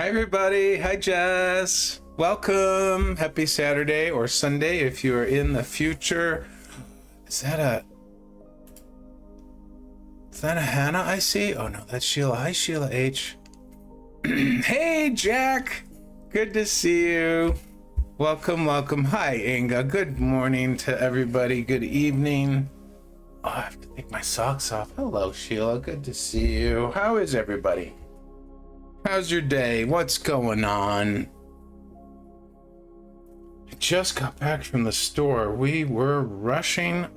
Hi everybody, hi Jess. Welcome. Happy Saturday or Sunday if you are in the future. Is that a Hannah I see? Oh no, that's Sheila. Hi Sheila H. Hey Jack. Good to see you. Welcome, welcome. Hi Inga. Good morning to everybody. Good evening. Oh, I have to take my socks off. Hello Sheila. Good to see you. How is everybody? How's your day? What's going on? I just got back from the store. We were rushing.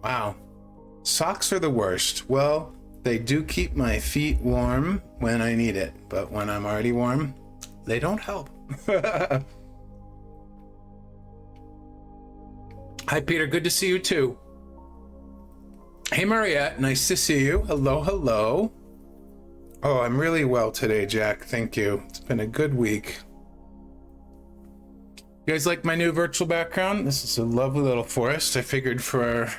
Wow. Socks are the worst. Well, they do keep my feet warm when I need it, but when I'm already warm, they don't help. Hi, Peter. Good to see you too. Hey, Mariette. Nice to see you. Hello, hello. Oh, I'm really well today, Jack. Thank you. It's been a good week. You guys like my new virtual background? This is a lovely little forest. I figured for our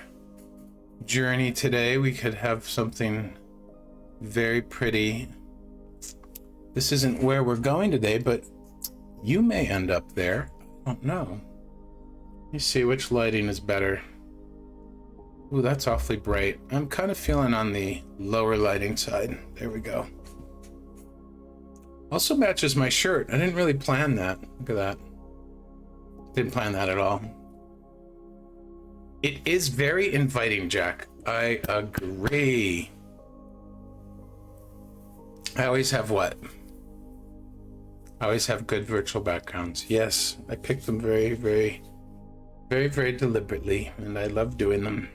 journey today, we could have something very pretty. This isn't where we're going today, but you may end up there. I don't know. Let me see which lighting is better. Ooh, that's awfully bright. I'm kind of feeling on the lower lighting side. There we go. Also matches my shirt. I didn't really plan that. Look at that. Didn't plan that at all. It is very inviting, Jack. I agree. I always have what? I always have good virtual backgrounds. Yes, I picked them very deliberately, and I love doing them.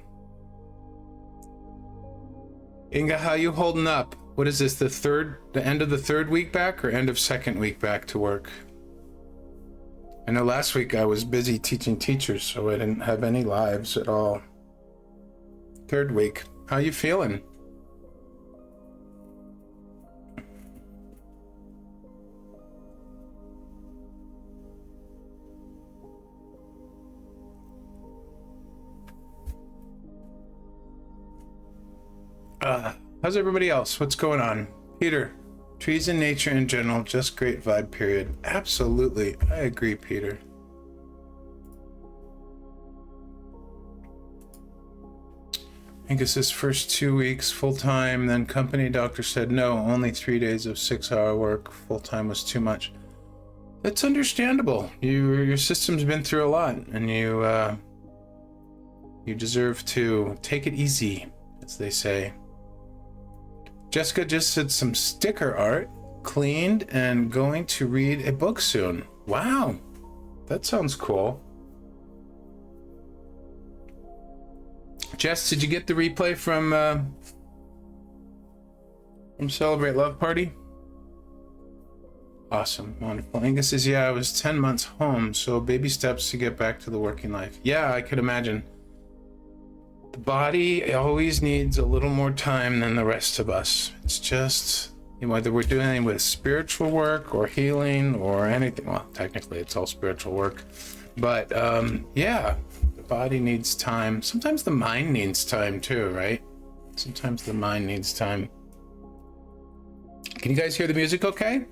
Inga, how you holding up? What is this, the end of the third week back or end of second week back to work? I know last week I was busy teaching teachers, so I didn't have any lives at all. Third week, how you feeling? How's everybody else? What's going on? Peter, trees and nature in general, just great vibe, period. Absolutely. I agree, Peter. I think it's his first 2 weeks full-time, then company doctor said no, only 3 days of 6-hour work. Full-time was too much. That's understandable. Your system's been through a lot, and you deserve to take it easy, as they say. Jessica just did some sticker art, cleaned, and going to read a book soon. Wow, that sounds cool. Jess, did you get the replay from Celebrate Love Party? Awesome, wonderful. Angus says, yeah, I was 10 months home, so baby steps to get back to the working life. Yeah, I could imagine. The body always needs a little more time than the rest of us. It's just, whether we're doing with spiritual work or healing or anything. Well, technically it's all spiritual work, but yeah, the body needs time. Sometimes the mind needs time too, right? Sometimes the mind needs time. Can you guys hear the music okay?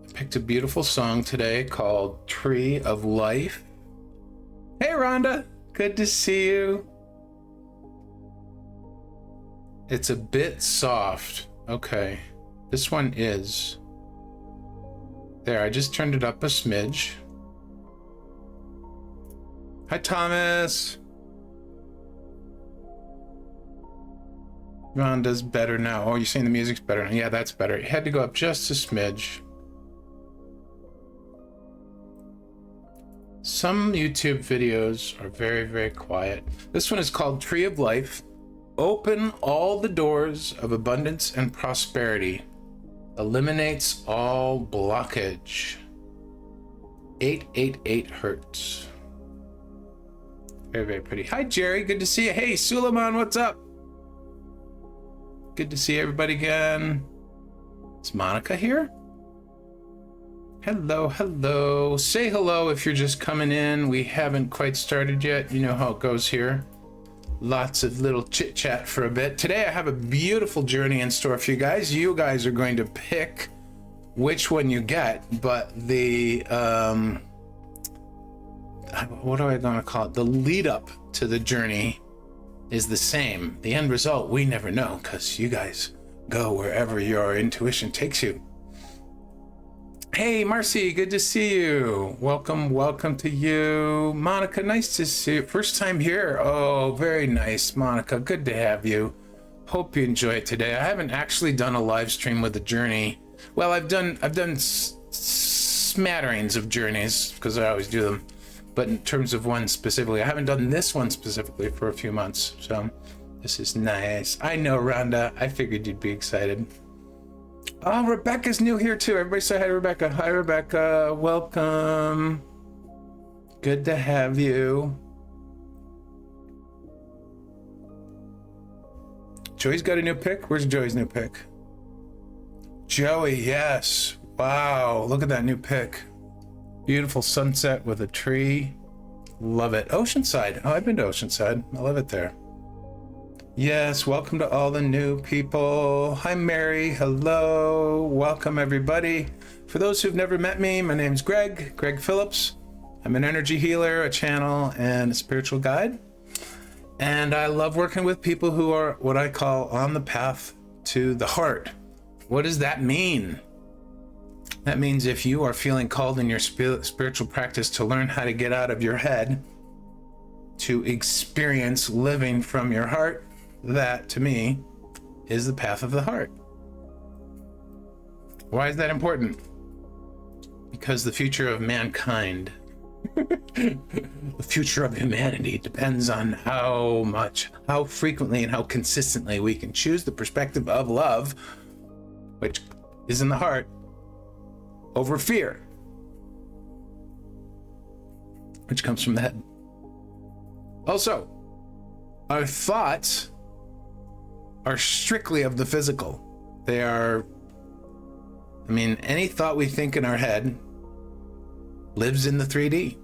I picked a beautiful song today called Tree of Life. Hey Rhonda, good to see you. It's a bit soft. Okay, this one is. There, I just turned it up a smidge. Hi Thomas. Rhonda's better now. Oh, you're saying the music's better now. Yeah, that's better. It had to go up just a smidge. Some YouTube videos are very quiet. This one is called Tree of Life. Open all the doors of abundance and prosperity. Eliminates all blockage. 888 hertz. Very pretty. Hi Jerry, good to see you. Hey Suleiman, what's up? Good to see everybody again. Is Monica here? Hello. Say hello if you're just coming in. We haven't quite started yet. You know how it goes here. Lots of little chit chat for a bit. Today I have a beautiful journey in store for you guys. You guys are going to pick which one you get, but the what am I going to call it? The lead up to the journey is the same. The end result, we never know, because you guys go wherever your intuition takes you. Hey, Marcy, good to see you. Welcome to you. Monica, nice to see you. First time here. Oh, very nice, Monica. Good to have you. Hope you enjoy it today. I haven't actually done a live stream with the journey. Well, I've done smatterings of journeys because I always do them. But in terms of one specifically, I haven't done this one specifically for a few months. So this is nice. I know, Rhonda. I figured you'd be excited. Oh, Rebecca's new here too. Everybody say hi to Rebecca. Hi, Rebecca. Welcome. Good to have you. Joey's got a new pick. Where's Joey's new pick? Joey, yes. Wow, look at that new pick. Beautiful sunset with a tree. Love it. Oceanside. Oh, I've been to Oceanside. I love it there. Yes, welcome to all the new people. Hi, Mary. Hello. Welcome, everybody. For those who've never met me, my name's Greg Phillips. I'm an energy healer, a channel, and a spiritual guide. And I love working with people who are what I call on the path to the heart. What does that mean? That means if you are feeling called in your spiritual practice to learn how to get out of your head, to experience living from your heart, that to me is the path of the heart. Why is that important? Because the future of mankind, the future of humanity depends on how frequently and how consistently we can choose the perspective of love, which is in the heart, over fear, which comes from the head. Also, our thoughts are strictly of the physical. They are, any thought we think in our head lives in the 3D.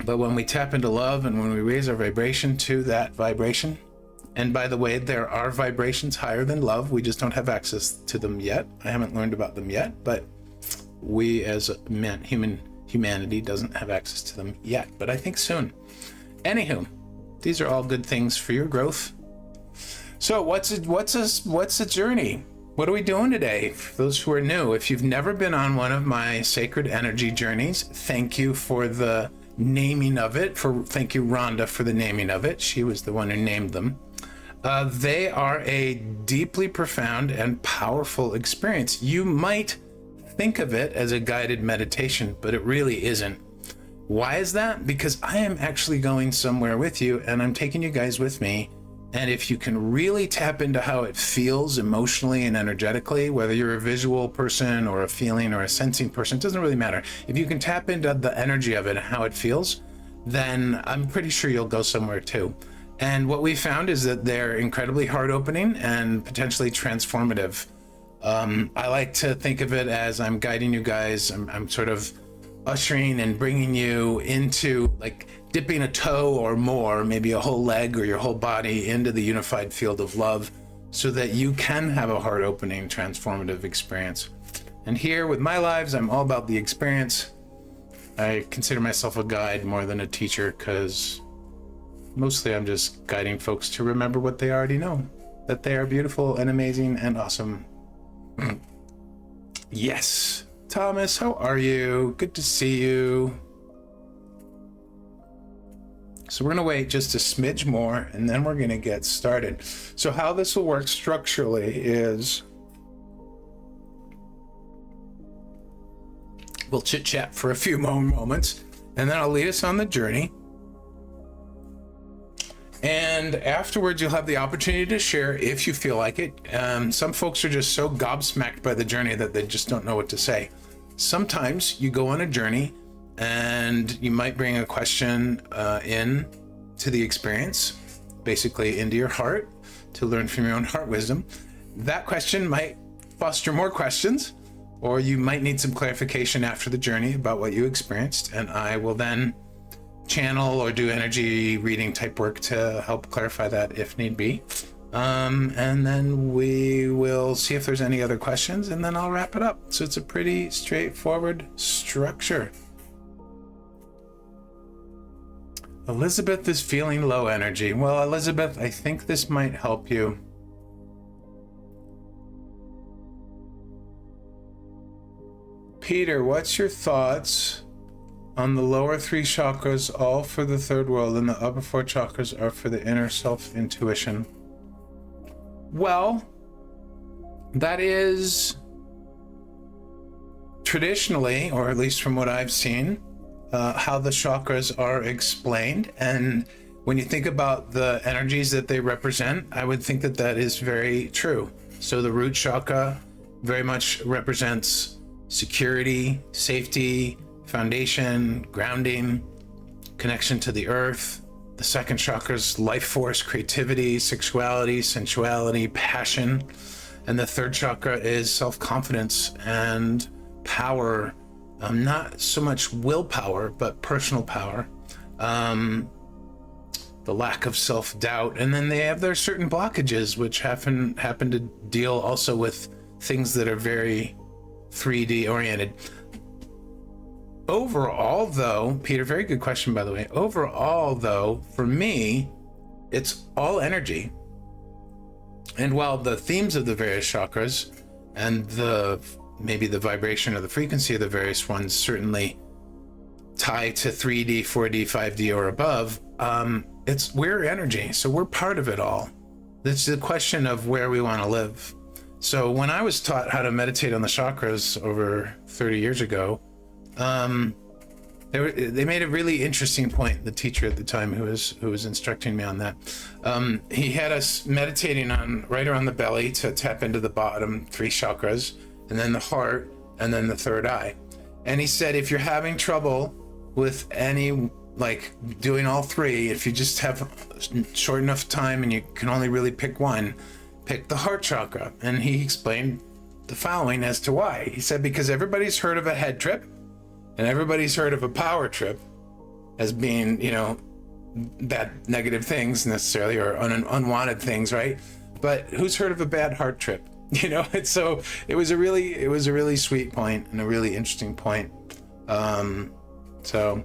But when we tap into love and when we raise our vibration to that vibration, and by the way, there are vibrations higher than love. We just don't have access to them yet. I haven't learned about them yet, but we as humanity doesn't have access to them yet, but I think soon. Anywho, these are all good things for your growth. So what's a journey? What are we doing today? For those who are new, if you've never been on one of my sacred energy journeys, thank you for the naming of it. Thank you, Rhonda, for the naming of it. She was the one who named them. They are a deeply profound and powerful experience. You might think of it as a guided meditation, but it really isn't. Why is that? Because I am actually going somewhere with you, and I'm taking you guys with me. And if you can really tap into how it feels emotionally and energetically, whether you're a visual person or a feeling or a sensing person, it doesn't really matter. If you can tap into the energy of it and how it feels, then I'm pretty sure you'll go somewhere too. And what we found is that they're incredibly heart-opening and potentially transformative. I like to think of it as I'm guiding you guys. I'm sort of ushering and bringing you into, like, dipping a toe or more, maybe a whole leg or your whole body into the unified field of love so that you can have a heart-opening, transformative experience. And here with my lives, I'm all about the experience. I consider myself a guide more than a teacher because mostly I'm just guiding folks to remember what they already know, that they are beautiful and amazing and awesome. Yes. Thomas, how are you? Good to see you. So we're going to wait just a smidge more and then we're going to get started. So how this will work structurally is we'll chit chat for a few more moments and then I'll lead us on the journey. And afterwards, you'll have the opportunity to share if you feel like it. Some folks are just so gobsmacked by the journey that they just don't know what to say. Sometimes you go on a journey and you might bring a question in to the experience, basically into your heart, to learn from your own heart wisdom. That question might foster more questions, or you might need some clarification after the journey about what you experienced, and I will then channel or do energy reading type work to help clarify that if need be. And then we will see if there's any other questions, and then I'll wrap it up. So it's a pretty straightforward structure. Elizabeth is feeling low energy. Well, Elizabeth, I think this might help you. Peter, what's your thoughts on the lower 3 chakras, all for the third world, and the upper 4 chakras are for the inner self intuition? Well, that is traditionally, or at least from what I've seen, how the chakras are explained. And when you think about the energies that they represent, I would think that that is very true. So the root chakra very much represents security, safety, foundation, grounding, connection to the earth. The second chakra's life force, creativity, sexuality, sensuality, passion. And the third chakra is self-confidence and power. Not so much willpower, but personal power. The lack of self-doubt. And then they have their certain blockages, which happen to deal also with things that are very 3D oriented. Overall, though, Peter, very good question, by the way. Overall, though, for me, it's all energy. And while the themes of the various chakras and maybe the vibration or the frequency of the various ones certainly tie to 3D, 4D, 5D or above, we're energy, so we're part of it all. It's the question of where we want to live. So when I was taught how to meditate on the chakras over 30 years ago, they made a really interesting point. The teacher at the time who was instructing me on that, he had us meditating on right around the belly to tap into the bottom 3 chakras, and then the heart, and then the third eye. And he said, if you're having trouble with any, like doing all 3, if you just have short enough time and you can only really pick one, pick the heart chakra. And he explained the following as to why. He said, because everybody's heard of a head trip and everybody's heard of a power trip as being, bad negative things necessarily, or unwanted things, right? But who's heard of a bad heart trip? And so it was a really sweet point and a really interesting point. So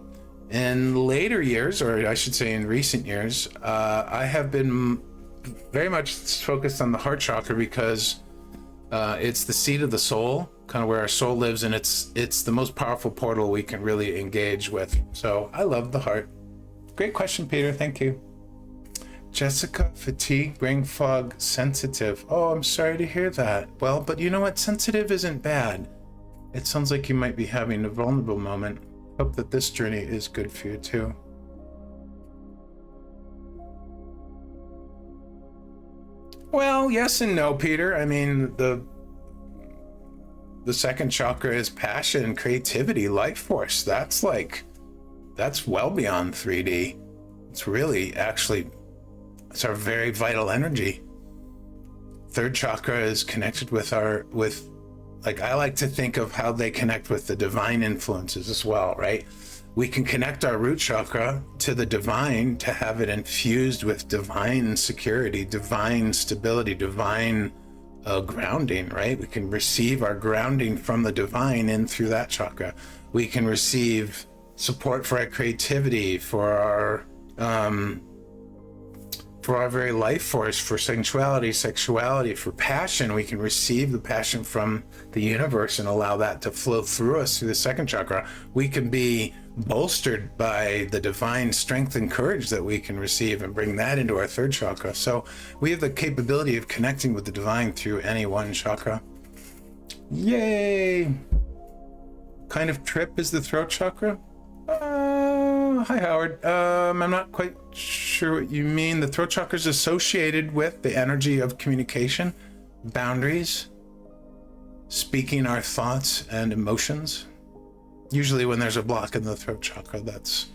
in later years, or I should say in recent years, I have been very much focused on the heart chakra because it's the seat of the soul, kind of where our soul lives, and it's the most powerful portal we can really engage with. So I love the heart. Great question, Peter. Thank you. Jessica, fatigue, brain fog, sensitive. Oh, I'm sorry to hear that. Well, but you know what? Sensitive isn't bad. It sounds like you might be having a vulnerable moment. Hope that this journey is good for you too. Well, yes and no, Peter. I mean, the second chakra is passion, creativity, life force. That's well beyond 3D. It's really it's our very vital energy. Third chakra is connected with I like to think of how they connect with the divine influences as well, right? We can connect our root chakra to the divine to have it infused with divine security, divine stability, divine grounding, right? We can receive our grounding from the divine in through that chakra. We can receive support for our creativity, for our very life force, for sensuality, sexuality, for passion. We can receive the passion from the universe and allow that to flow through us through the second chakra. We can be bolstered by the divine strength and courage that we can receive and bring that into our third chakra. So we have the capability of connecting with the divine through any one chakra. Yay! Kind of trip is the throat chakra? Hi, Howard. I'm not quite sure what you mean. The throat chakra is associated with the energy of communication, boundaries, speaking our thoughts and emotions. Usually when there's a block in the throat chakra, that's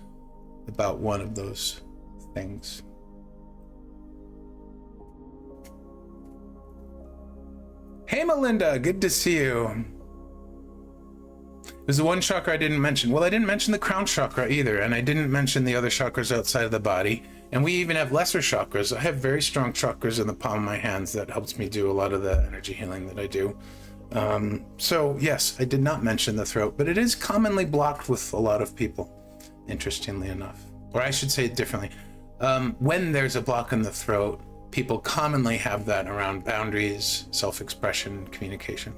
about one of those things. Hey, Melinda, good to see you. There's the one chakra I didn't mention. Well, I didn't mention the crown chakra either, and I didn't mention the other chakras outside of the body. And we even have lesser chakras. I have very strong chakras in the palm of my hands that helps me do a lot of the energy healing that I do. So yes, I did not mention the throat, but it is commonly blocked with a lot of people, interestingly enough. Or I should say it differently. When there's a block in the throat, people commonly have that around boundaries, self-expression, communication.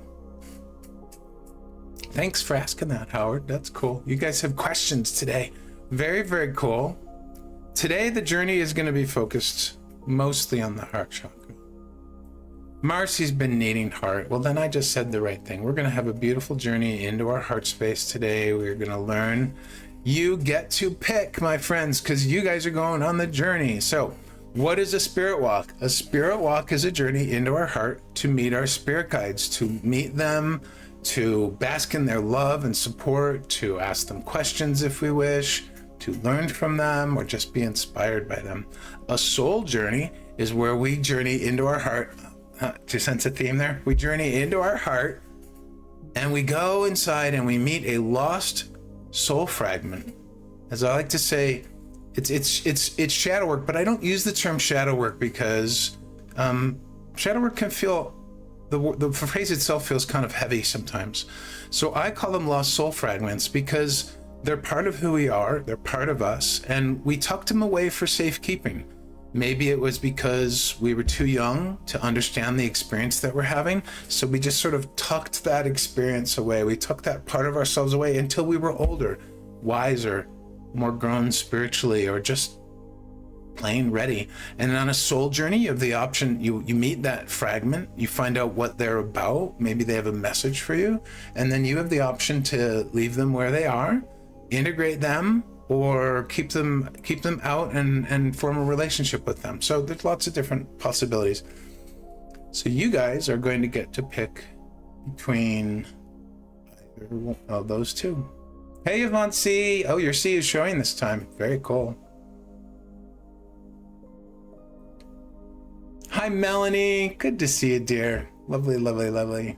Thanks for asking that, Howard. That's cool. You guys have questions today. Very, very cool. Today, the journey is going to be focused mostly on the heart chakra. Marcy's been needing heart. Well, then I just said the right thing. We're going to have a beautiful journey into our heart space today. We're going to learn. You get to pick, my friends, because you guys are going on the journey. So, what is a spirit walk? A spirit walk is a journey into our heart to meet our spirit guides, to meet them, to bask in their love and support, to ask them questions if we wish, to learn from them, or just be inspired by them. A soul journey is where we journey into our heart. Do you sense a theme there? We journey into our heart and we go inside and we meet a lost soul fragment. As I like to say, it's shadow work, but I don't use the term shadow work because shadow work can feel, the phrase itself feels kind of heavy sometimes. So I call them lost soul fragments because they're part of who we are, they're part of us, and we tucked them away for safekeeping. Maybe it was because we were too young to understand the experience that we're having, so we just sort of tucked that experience away. We took that part of ourselves away until we were older, wiser, more grown spiritually, or just plain ready. And on a soul journey, you have the option, you meet that fragment, you find out what they're about, maybe they have a message for you, and then you have the option to leave them where they are, integrate them, or keep them out and form a relationship with them. So there's lots of different possibilities. So you guys are going to get to pick between either of those two. Hey, Yvonne C. Oh, your C is showing this time. Very cool. Hi, Melanie. Good to see you, dear. Lovely, lovely, lovely.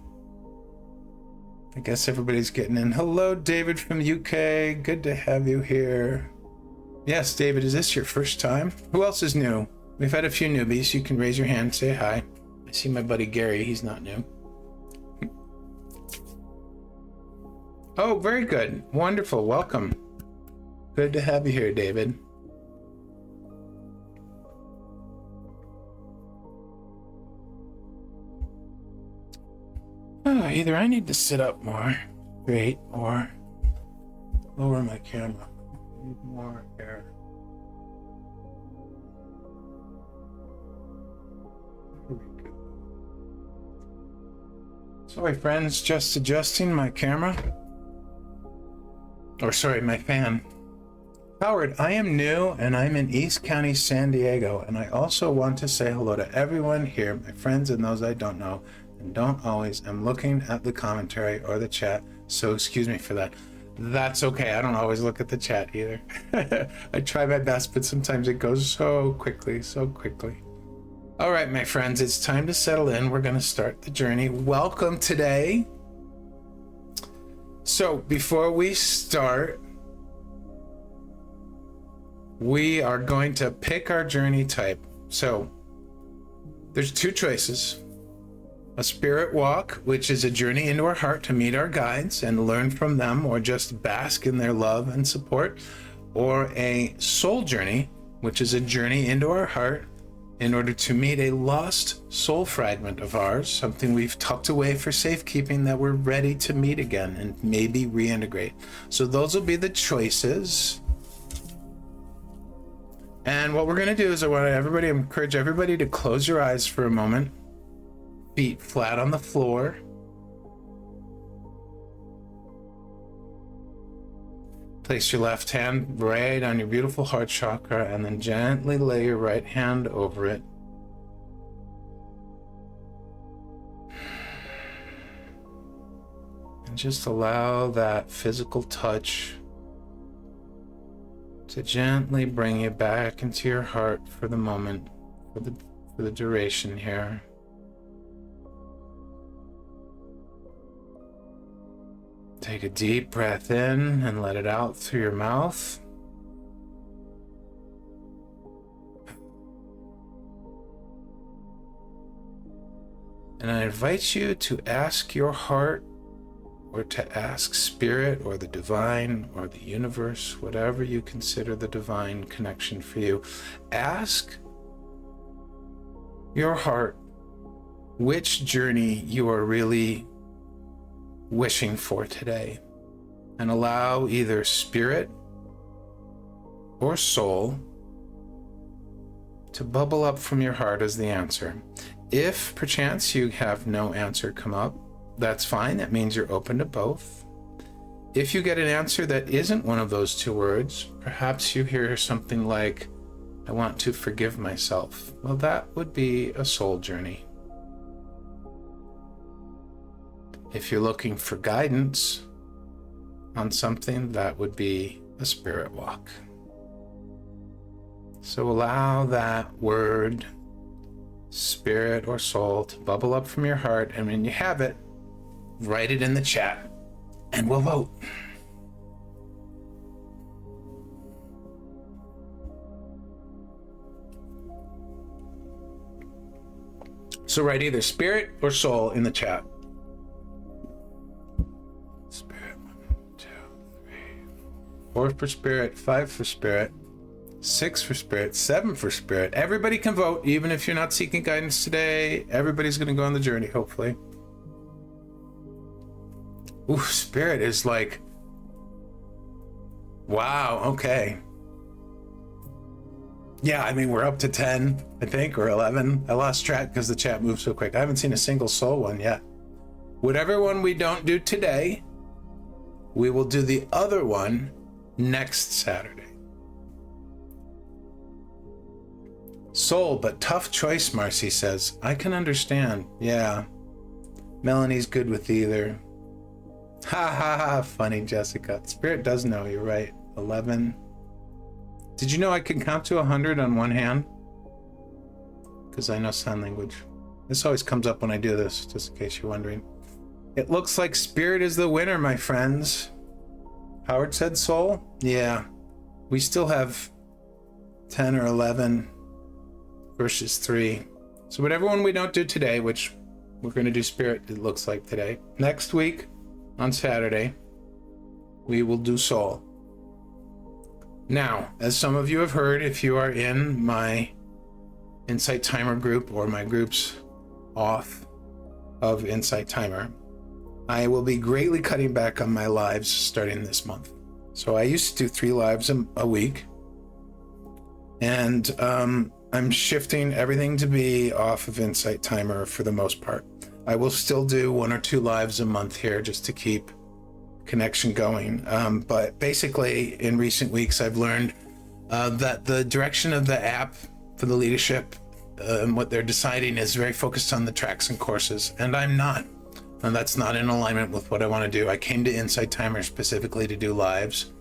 I guess everybody's getting in. Hello, David from UK. Good to have you here. Yes, David, is this your first time? Who else is new? We've had a few newbies. You can raise your hand, say hi. I see my buddy Gary. He's not new. Oh, very good. Wonderful. Welcome. Good to have you here, David. Oh, either I need to sit up more, great, or lower my camera. I need more air. There we go. Sorry, friends, just adjusting my camera. Or sorry, my fan. Howard, I am new and I'm in East County, San Diego, and I also want to say hello to everyone here, my friends and those I don't know. Don't always. I'm looking at the commentary or the chat, so excuse me for that. That's okay. I don't always look at the chat either. I try my best, but sometimes it goes so quickly, so quickly. All right, my friends, it's time to settle in. We're going to start the journey. Welcome today. So before we start, we are going to pick our journey type. So there's two choices. A spirit walk, which is a journey into our heart to meet our guides and learn from them or just bask in their love and support. Or a soul journey, which is a journey into our heart in order to meet a lost soul fragment of ours, something we've tucked away for safekeeping that we're ready to meet again and maybe reintegrate. So those will be the choices. And what we're going to do is I want to encourage everybody to close your eyes for a moment. Feet flat on the floor. Place your left hand right on your beautiful heart chakra and then gently lay your right hand over it. And just allow that physical touch to gently bring you back into your heart for the moment, for the duration here. Take a deep breath in and let it out through your mouth. And I invite you to ask your heart, or to ask spirit or the divine or the universe, whatever you consider the divine connection for you. Ask your heart which journey you are really wishing for today, and allow either spirit or soul to bubble up from your heart as the answer. If perchance you have no answer come up, that's fine. That means you're open to both. If you get an answer that isn't one of those two words, perhaps you hear something like, I want to forgive myself. Well, that would be a soul journey. If you're looking for guidance on something, that would be a spirit walk. So allow that word, spirit or soul, to bubble up from your heart, and when you have it, write it in the chat and we'll vote. So write either spirit or soul in the chat. Spirit, 1, 2, 3, 4 for spirit, 5 for spirit, 6 for spirit, 7 for spirit. Everybody can vote, even if you're not seeking guidance today. Everybody's going to go on the journey, hopefully. Ooh, spirit is like, wow, okay. Yeah, I mean, we're up to 10, I think, or 11. I lost track because the chat moves so quick. I haven't seen a single soul one yet. Whatever one we don't do today, we will do the other one next Saturday. Soul, but tough choice, Marcy says. I can understand. Yeah. Melanie's good with either. Ha ha ha, funny, Jessica. Spirit does know, you're right. 11. Did you know I can count to 100 on one hand? Because I know sign language. This always comes up when I do this, just in case you're wondering. It looks like spirit is the winner, my friends. Howard said soul? Yeah. We still have 10 or 11 versus 3. So whatever one we don't do today, which we're going to do spirit, it looks like today. Next week, on Saturday, we will do soul. Now, as some of you have heard, if you are in my Insight Timer group or my groups off of Insight Timer, I will be greatly cutting back on my lives starting this month. So I used to do 3 lives a week, and I'm shifting everything to be off of Insight Timer for the most part. I will still do 1 or 2 lives a month here just to keep connection going. But basically, in recent weeks, I've learned that the direction of the app for the leadership and what they're deciding is very focused on the tracks and courses, and I'm not. And that's not in alignment with what I want to do. I came to Insight Timer specifically to do lives,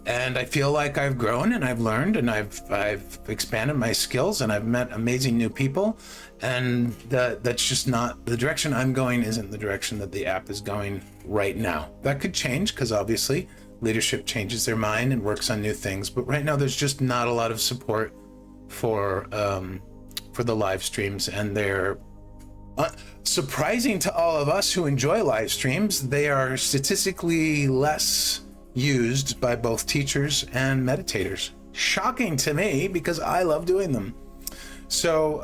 and I feel like I've grown and I've learned and I've expanded my skills and I've met amazing new people, and that's just not the direction I'm going. Isn't the direction that the app is going right now. That could change because obviously leadership changes their mind and works on new things, but right now there's just not a lot of support for the live streams, and they're surprising to all of us who enjoy live streams. They are statistically less used by both teachers and meditators. Shocking to me because I love doing them. So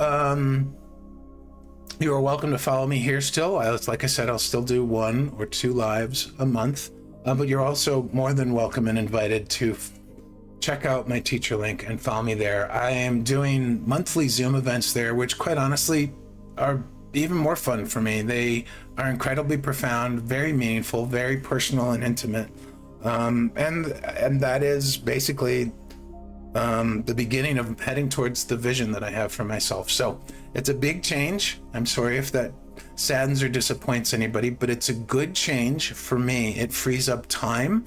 you are welcome to follow me here still. Like I said, I'll still do 1 or 2 lives a month, but you're also more than welcome and invited to check out my teacher link and follow me there. I am doing monthly Zoom events there, which quite honestly are even more fun for me. They are incredibly profound, very meaningful, very personal and intimate. And that is basically the beginning of heading towards the vision that I have for myself. So it's a big change. I'm sorry if that saddens or disappoints anybody, but it's a good change for me. It frees up time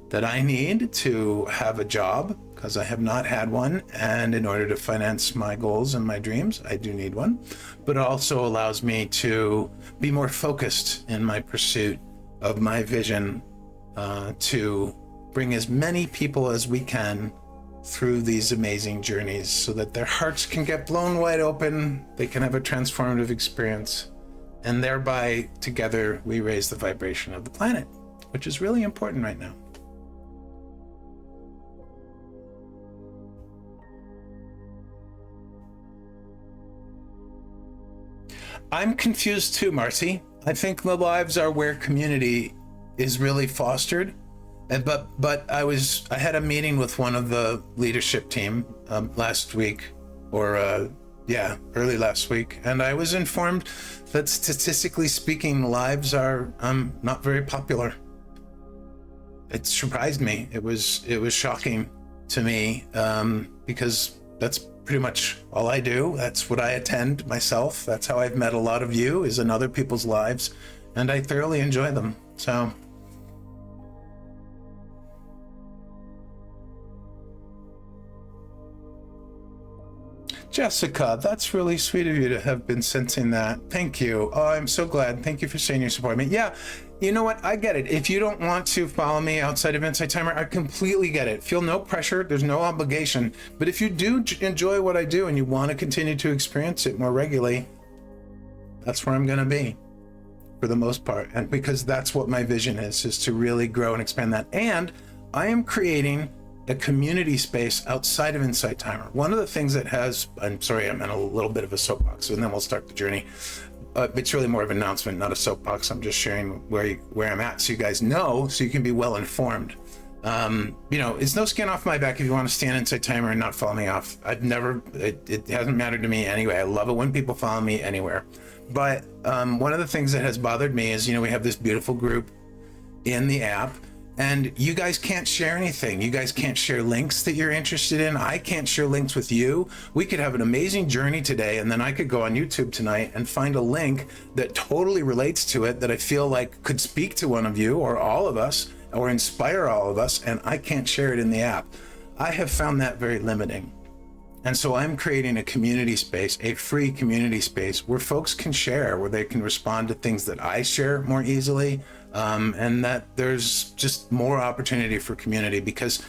that I need to have a job, because I have not had one, and in order to finance my goals and my dreams, I do need one. But it also allows me to be more focused in my pursuit of my vision to bring as many people as we can through these amazing journeys so that their hearts can get blown wide open, they can have a transformative experience, and thereby together we raise the vibration of the planet, which is really important right now. I'm confused too, Marcy. I think the lives are where community is really fostered. But I had a meeting with one of the leadership team last week, or early last week, and I was informed that statistically speaking, lives are not very popular. It surprised me. It was shocking to me because that's pretty much all I do. That's what I attend myself. That's how I've met a lot of you, is in other people's lives, and I thoroughly enjoy them. So. Jessica, that's really sweet of you to have been sensing that. Thank you. Oh, I'm so glad. Thank you for saying you support me. Yeah, you know what? I get it. If you don't want to follow me outside of Insight Timer, I completely get it. Feel no pressure. There's no obligation. But if you do enjoy what I do and you want to continue to experience it more regularly, that's where I'm going to be for the most part. And because that's what my vision is to really grow and expand that. And I am creating a community space outside of Insight Timer. One of the things that I'm sorry, I'm in a little bit of a soapbox, and then we'll start the journey. It's really more of an announcement, not a soapbox. I'm just sharing where I'm at so you guys know, so you can be well informed. It's no skin off my back if you want to stay in Insight Timer and not follow me off. It hasn't mattered to me anyway. I love it when people follow me anywhere. But one of the things that has bothered me is, we have this beautiful group in the app, and you guys can't share anything. You guys can't share links that you're interested in. I can't share links with you. We could have an amazing journey today, and then I could go on YouTube tonight and find a link that totally relates to it, that I feel like could speak to one of you or all of us or inspire all of us, and I can't share it in the app. I have found that very limiting. And so I'm creating a community space, a free community space where folks can share, where they can respond to things that I share more easily, and that there's just more opportunity for community, because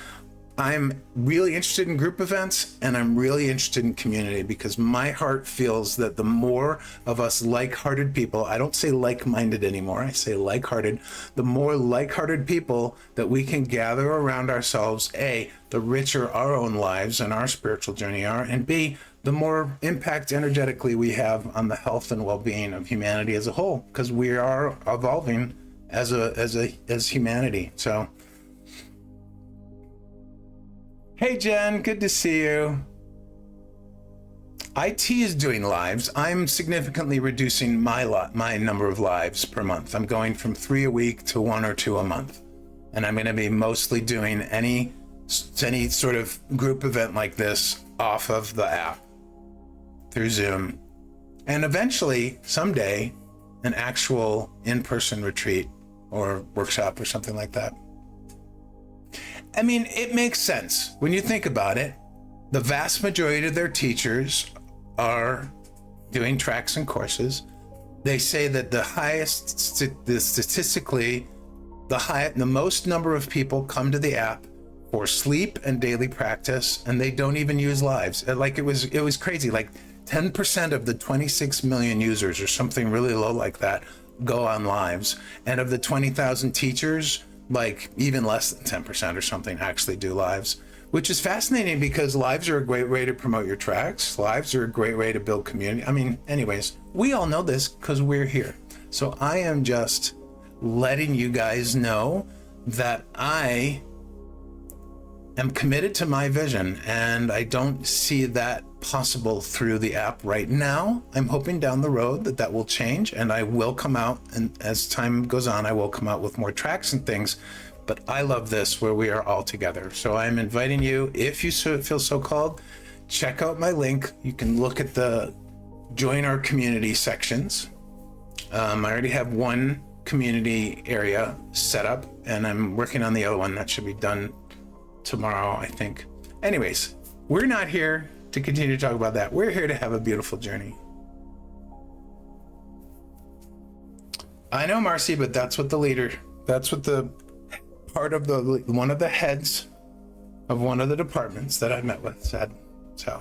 I'm really interested in group events and I'm really interested in community, because my heart feels that the more of us like-hearted people, I don't say like-minded anymore, I say like-hearted, the more like-hearted people that we can gather around ourselves, A, the richer our own lives and our spiritual journey are, and B, the more impact energetically we have on the health and well-being of humanity as a whole, because we are evolving as humanity. So, hey Jen, good to see you. IT is doing lives. I'm significantly reducing my number of lives per month. I'm going from 3 a week to 1 or 2 a month, and I'm going to be mostly doing any sort of group event like this off of the app through Zoom, and eventually someday an actual in-person retreat or workshop or something like that. I mean, it makes sense when you think about it. The vast majority of their teachers are doing tracks and courses. They say that the most number of people come to the app for sleep and daily practice, and they don't even use lives. Like it was crazy. Like 10% of the 26 million users or something really low like that go on lives. And of the 20,000 teachers, like even less than 10% or something actually do lives, which is fascinating, because lives are a great way to promote your tracks. Lives are a great way to build community. I mean, anyways, we all know this because we're here. So I am just letting you guys know that I am committed to my vision, and I don't see that possible through the app right now. I'm hoping down the road that will change, and I will come out, and as time goes on, I will come out with more tracks and things. But I love this, where we are all together. So I'm inviting you, if you feel so called, check out my link. You can look at the join our community sections. I already have one community area set up, and I'm working on the other one. That should be done tomorrow, I think. Anyways, we're not here to continue to talk about that. We're here to have a beautiful journey. I know, Marcy, but that's what the part of one of the heads of one of the departments that I met with said. So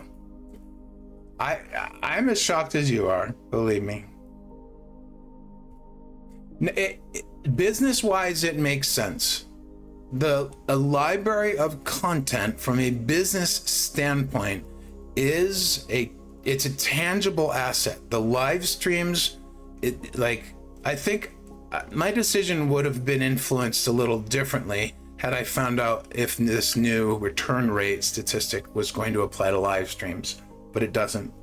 I'm as shocked as you are, believe me. Business-wise, it makes sense. A library of content from a business standpoint it's a tangible asset. The live streams, I think my decision would have been influenced a little differently had I found out if this new return rate statistic was going to apply to live streams, but it doesn't.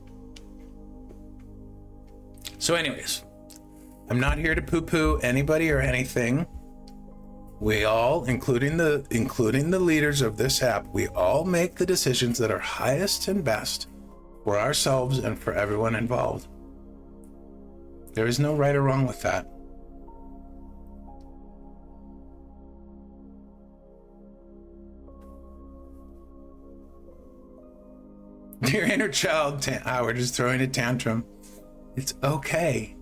So anyways, I'm not here to poo-poo anybody or anything. We all, including the leaders of this app, we all make the decisions that are highest and best for ourselves and for everyone involved. There is no right or wrong with that. Your inner child, Howard, is throwing a tantrum. It's okay.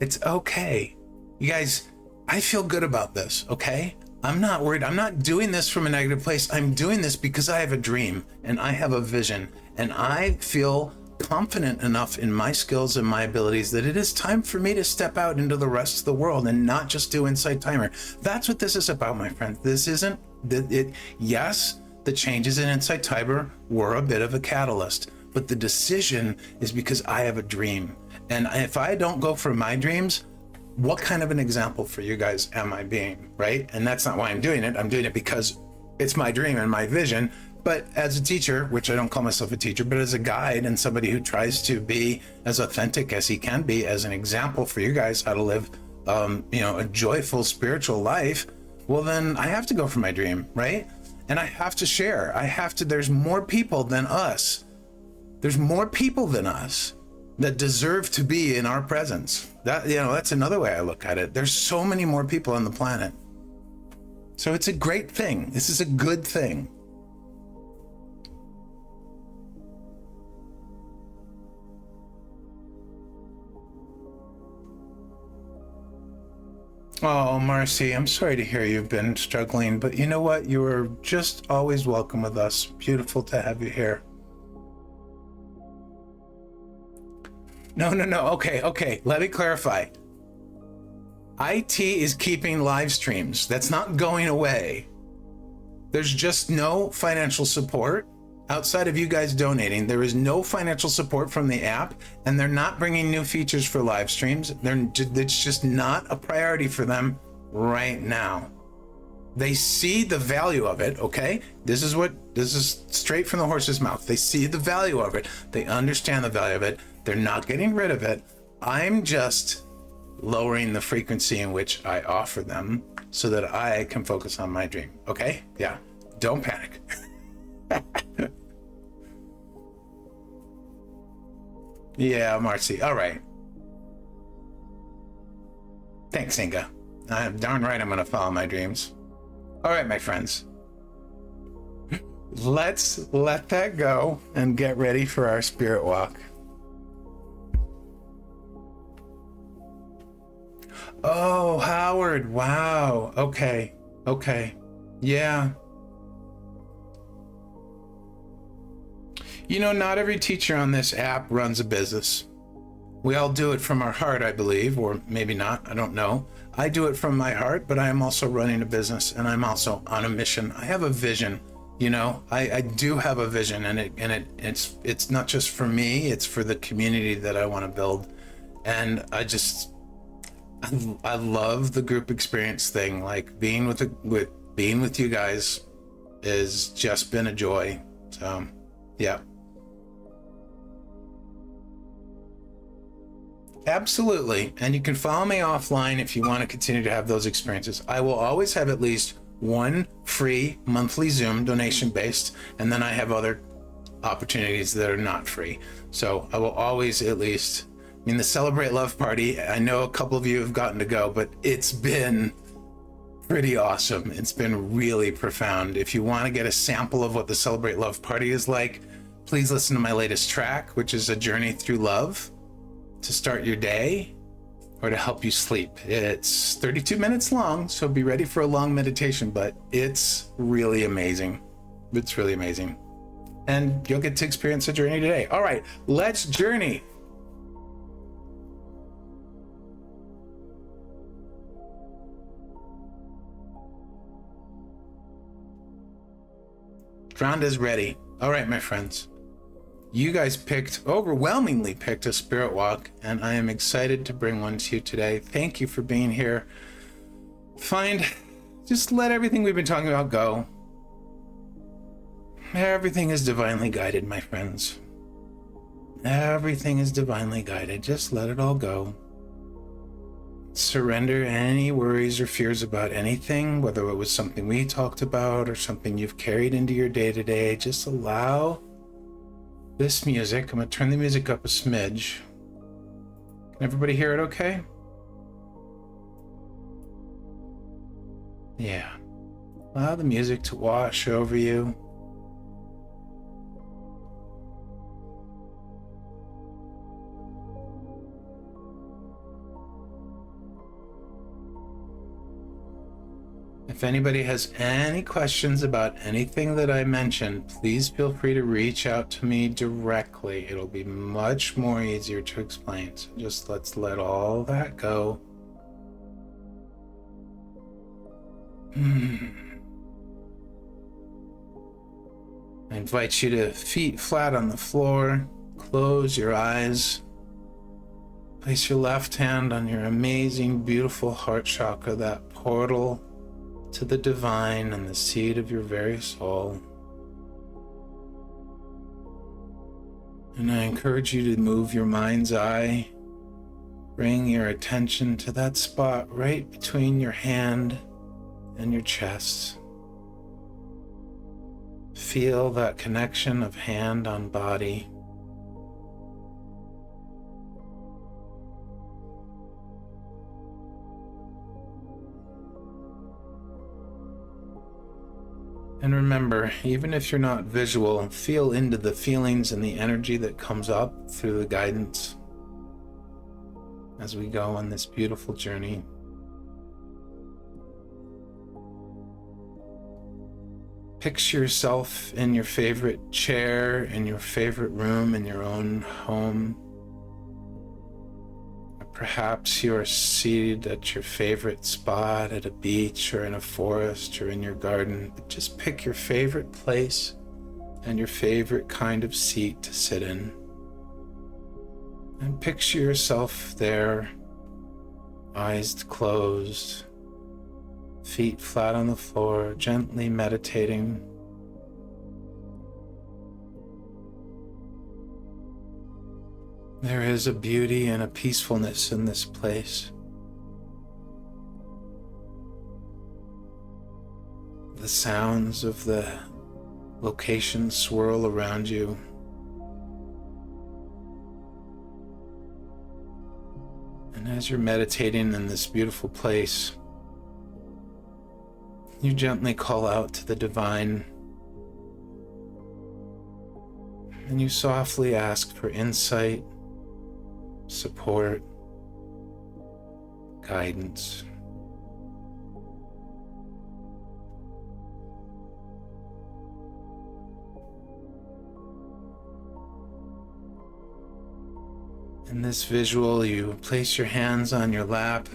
It's okay. You guys, I feel good about this, okay? I'm not worried. I'm not doing this from a negative place. I'm doing this because I have a dream and I have a vision, and I feel confident enough in my skills and my abilities that it is time for me to step out into the rest of the world and not just do Inside Timer. That's what this is about, my friend. This isn't it. Yes, the changes in Inside Timer were a bit of a catalyst, but the decision is because I have a dream. And if I don't go for my dreams, what kind of an example for you guys am I being, right? And that's not why I'm doing it. I'm doing it because it's my dream and my vision. But as a teacher, which I don't call myself a teacher, but as a guide and somebody who tries to be as authentic as he can be, as an example for you guys how to live, a joyful spiritual life, well, then I have to go for my dream, right? And I have to share. There's more people than us. There's more people than us that deserve to be in our presence. That's another way I look at it. There's so many more people on the planet. So it's a great thing. This is a good thing. Oh, Marcy, I'm sorry to hear you've been struggling, but you know what? You are just always welcome with us. Beautiful to have you here. No. Okay. Let me clarify. IT is keeping live streams. That's not going away. There's just no financial support outside of you guys donating. There is no financial support from the app, and they're not bringing new features for live streams. It's just not a priority for them right now. They see the value of it, okay? This is straight from the horse's mouth. They see the value of it. They understand the value of it. They're not getting rid of it. I'm just lowering the frequency in which I offer them so that I can focus on my dream, okay? Yeah, don't panic. Yeah, Marcy, all right. Thanks, Inga. I'm darn right I'm gonna follow my dreams. All right, my friends. Let's let that go and get ready for our spirit walk. Oh, Howard, wow. Okay. Yeah. Not every teacher on this app runs a business. We all do it from our heart, I believe, or maybe not, I don't know. I do it from my heart, but I am also running a business, and I'm also on a mission. I have a vision, I do have a vision, and it's not just for me, it's for the community that I want to build. And I love the group experience thing. Like being with you guys has just been a joy. So, yeah. Absolutely. And you can follow me offline if you want to continue to have those experiences. I will always have at least one free monthly Zoom donation based, and then I have other opportunities that are not free. So I will always at least, the Celebrate Love Party, I know a couple of you have gotten to go, but it's been pretty awesome. It's been really profound. If you want to get a sample of what the Celebrate Love Party is like, please listen to my latest track, which is A Journey Through Love, to start your day. or to help you sleep. It's 32 minutes long, so be ready for a long meditation, but it's really amazing. It's really amazing. And you'll get to experience a journey today. All right, let's journey. Rhonda's ready. All right, my friends. You guys overwhelmingly picked a spirit walk, and I am excited to bring one to you today. Thank you for being here. Just let everything we've been talking about go. Everything is divinely guided, my friends. Everything is divinely guided. Just let it all go. Surrender any worries or fears about anything, whether it was something we talked about or something you've carried into your day-to-day. Just allow this music. I'm going to turn the music up a smidge. Can everybody hear it okay? Yeah. Allow the music to wash over you. If anybody has any questions about anything that I mentioned, please feel free to reach out to me directly. It'll be much more easier to explain. So just let's let all that go. I invite you to feet flat on the floor. Close your eyes. Place your left hand on your amazing, beautiful heart chakra, that portal to the divine and the seed of your very soul. And I encourage you to move your mind's eye. Bring your attention to that spot right between your hand and your chest. Feel that connection of hand on body. And remember, even if you're not visual, feel into the feelings and the energy that comes up through the guidance as we go on this beautiful journey. Picture yourself in your favorite chair, in your favorite room, in your own home. Perhaps you are seated at your favorite spot at a beach or in a forest or in your garden. But just pick your favorite place and your favorite kind of seat to sit in. And picture yourself there, eyes closed, feet flat on the floor, gently meditating. There is a beauty and a peacefulness in this place. The sounds of the location swirl around you. And as you're meditating in this beautiful place, you gently call out to the divine, and you softly ask for insight, support, guidance. In this visual, you place your hands on your lap,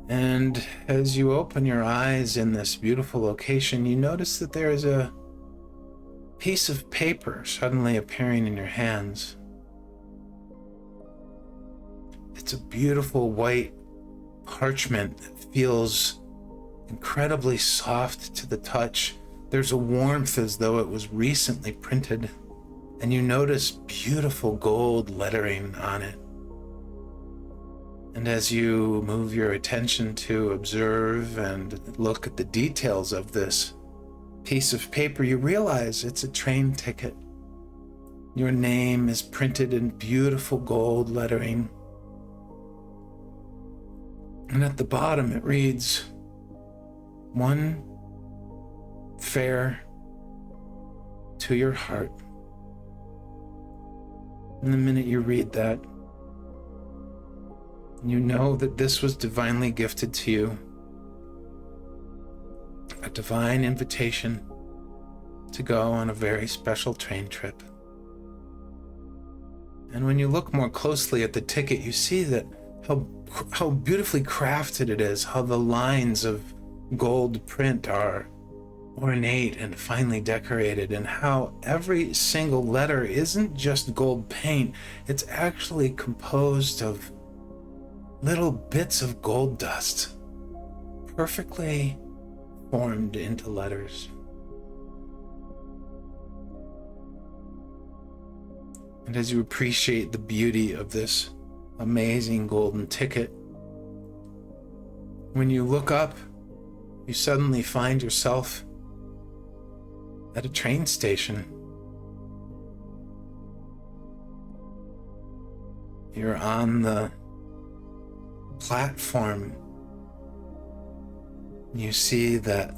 and as you open your eyes in this beautiful location, you notice that there is a piece of paper suddenly appearing in your hands. It's a beautiful white parchment that feels incredibly soft to the touch. There's a warmth as though it was recently printed, and you notice beautiful gold lettering on it. And as you move your attention to observe and look at the details of this piece of paper, you realize it's a train ticket. Your name is printed in beautiful gold lettering. And at the bottom it reads, "One fare to your heart." And the minute you read that, You know that this was divinely gifted to you. A divine invitation to go on a very special train trip. And when you look more closely at the ticket, you see that how beautifully crafted it is, how the lines of gold print are ornate and finely decorated, and how every single letter isn't just gold paint, it's actually composed of little bits of gold dust, perfectly formed into letters. And as you appreciate the beauty of this amazing golden ticket, when you look up, you suddenly find yourself at a train station. You're on the platform. You see that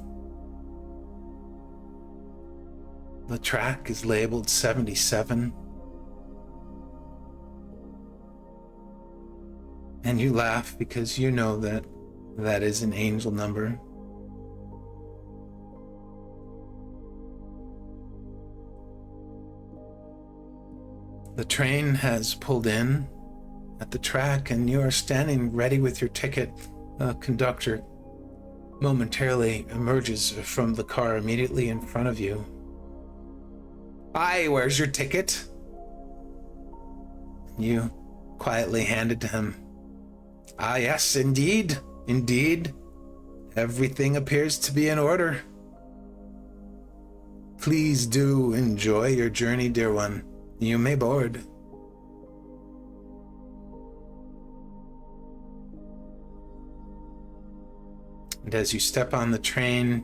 the track is labeled 77. And you laugh because you know that that is an angel number. The train has pulled in at the track and you are standing ready with your ticket. A conductor momentarily emerges from the car immediately in front of you. "Hi, where's your ticket?" You quietly hand it to him. "Ah, yes, indeed. Everything appears to be in order. Please do enjoy your journey, dear one. You may board." And as you step on the train,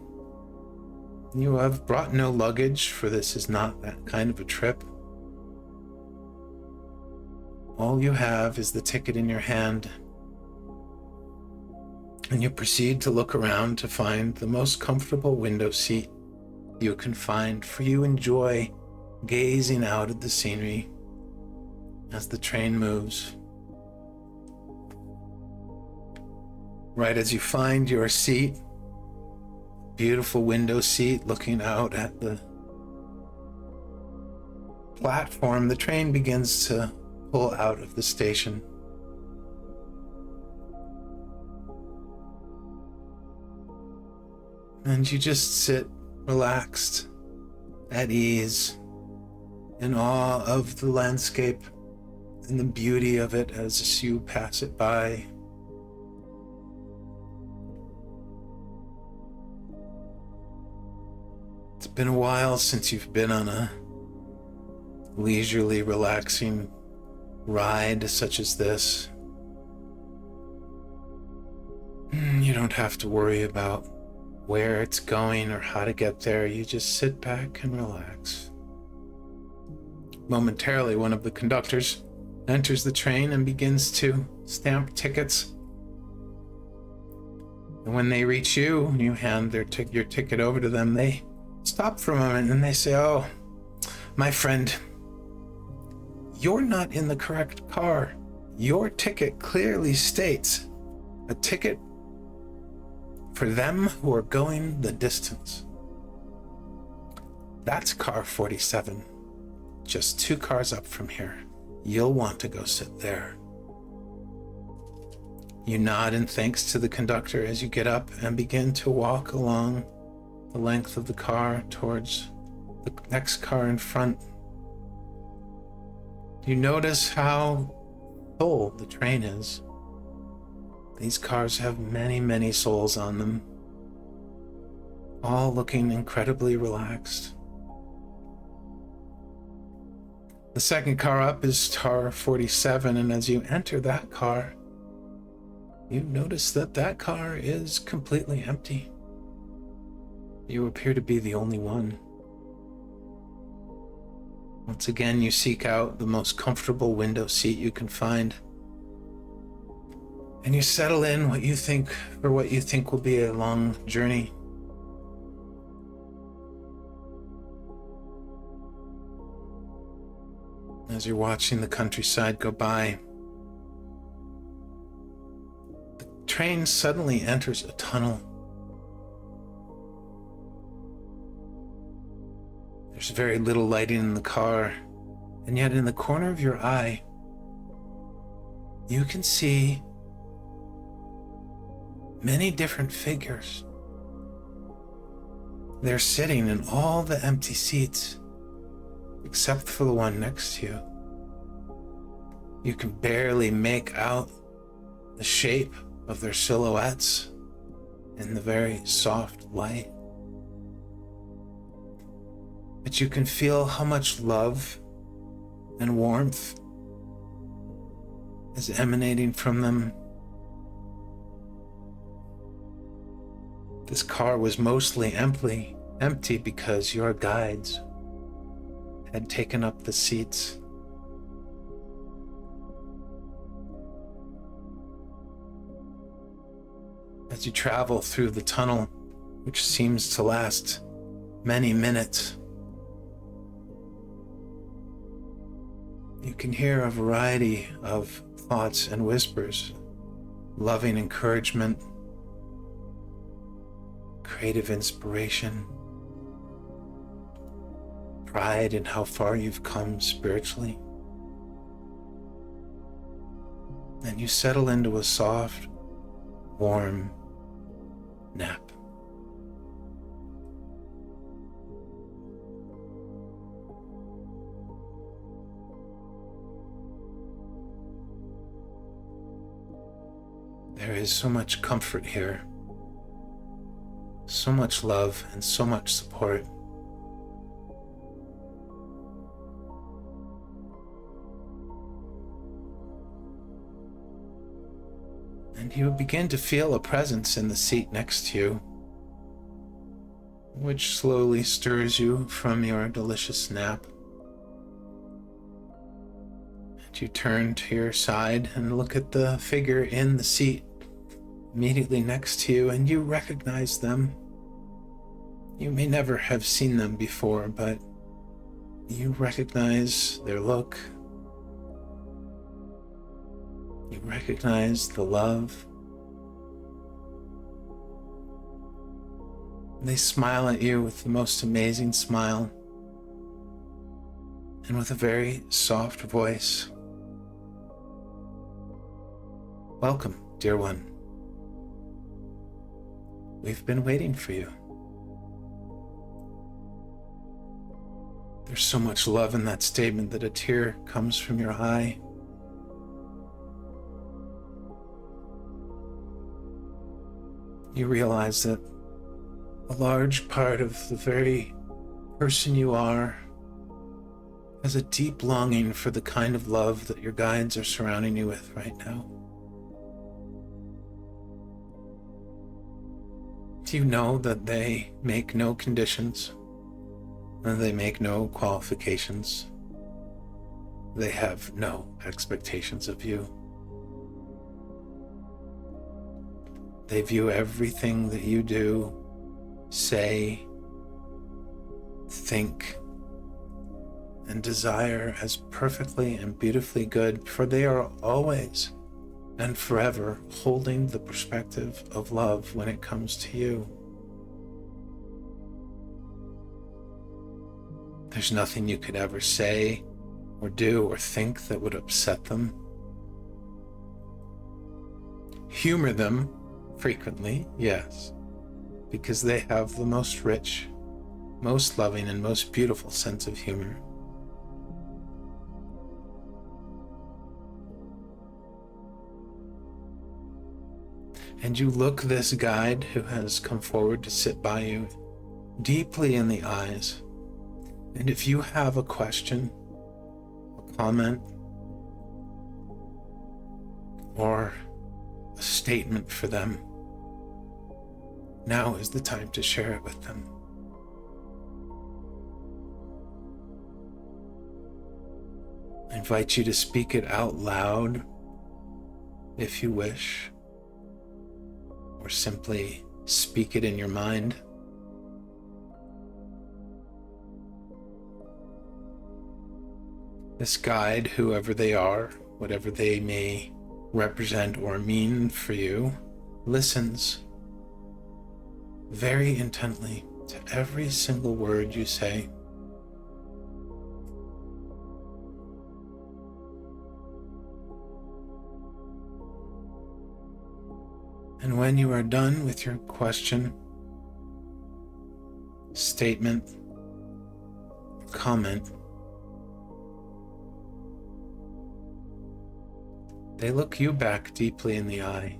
you have brought no luggage, for this is not that kind of a trip. All you have is the ticket in your hand, and you proceed to look around to find the most comfortable window seat you can find, for you enjoy gazing out at the scenery as the train moves. Right as you find your seat, beautiful window seat looking out at the platform, the train begins to pull out of the station. And you just sit relaxed, at ease, in awe of the landscape and the beauty of it as you pass it by. It's been a while since you've been on a leisurely, relaxing ride such as this. You don't have to worry about where it's going or how to get there. You just sit back and relax. Momentarily, one of the conductors enters the train and begins to stamp tickets. And when they reach you, and you hand your ticket over to them, they stop for a moment and they say, "Oh, my friend, you're not in the correct car. Your ticket clearly states a ticket for them who are going the distance. That's car 47, just 2 cars up from here. You'll want to go sit there." You nod in thanks to the conductor as you get up and begin to walk along the length of the car towards the next car in front. You notice how full the train is. These cars have many, many souls on them, all looking incredibly relaxed. The second car up is car 47, and as you enter that car, you notice that that car is completely empty. You appear to be the only one. Once again, you seek out the most comfortable window seat you can find, and you settle in what you think will be a long journey. As you're watching the countryside go by, train suddenly enters a tunnel. There's very little lighting in the car, and yet in the corner of your eye, you can see many different figures. They're sitting in all the empty seats, except for the one next to you. You can barely make out the shape of their silhouettes in the very soft light. But you can feel how much love and warmth is emanating from them. This car was mostly empty because your guides had taken up the seats. As you travel through the tunnel, which seems to last many minutes, you can hear a variety of thoughts and whispers, loving encouragement, creative inspiration, pride in how far you've come spiritually. And you settle into a soft, warm nap. There is so much comfort here, so much love and so much support. And you begin to feel a presence in the seat next to you, which slowly stirs you from your delicious nap. And you turn to your side and look at the figure in the seat immediately next to you, and you recognize them. You may never have seen them before, but you recognize their look. You recognize the love. They smile at you with the most amazing smile and with a very soft voice. Welcome, dear one. We've been waiting for you. There's so much love in that statement that a tear comes from your eye. You realize that a large part of the very person you are has a deep longing for the kind of love that your guides are surrounding you with right now. Do you know that they make no conditions, and they make no qualifications? They have no expectations of you. They view everything that you do, say, think, and desire as perfectly and beautifully good, for they are always and forever holding the perspective of love when it comes to you. There's nothing you could ever say or do or think that would upset them. Humor them frequently, yes, because they have the most rich, most loving, and most beautiful sense of humor. And you look this guide who has come forward to sit by you deeply in the eyes. And if you have a question, a comment, or a statement for them, now is the time to share it with them. I invite you to speak it out loud if you wish, or simply speak it in your mind. This guide, whoever they are, whatever they may represent or mean for you, listens very intently to every single word you say. And when you are done with your question, statement, comment, they look you back deeply in the eye,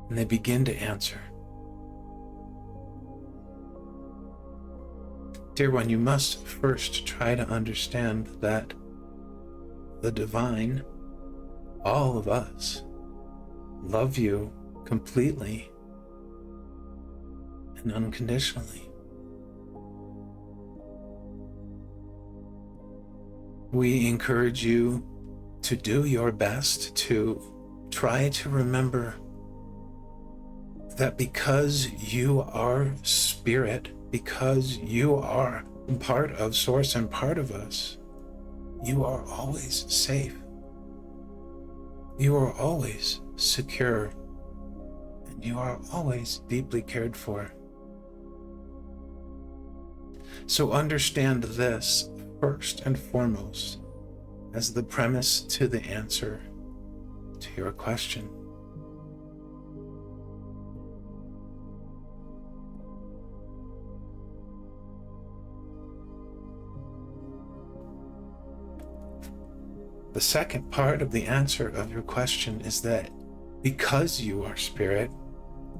and they begin to answer. Dear one, you must first try to understand that the divine, all of us, love you completely and unconditionally. We encourage you to do your best to try to remember that because you are spirit, because you are part of Source and part of us, you are always safe. You are always secure, and you are always deeply cared for. So understand this first and foremost as the premise to the answer to your question. The second part of the answer of your question is that because you are spirit,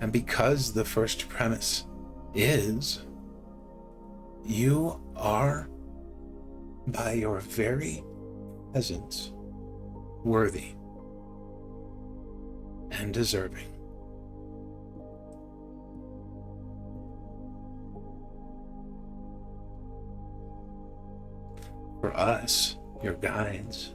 and because the first premise is, you are, by your very presence, worthy and deserving. For us, your guides,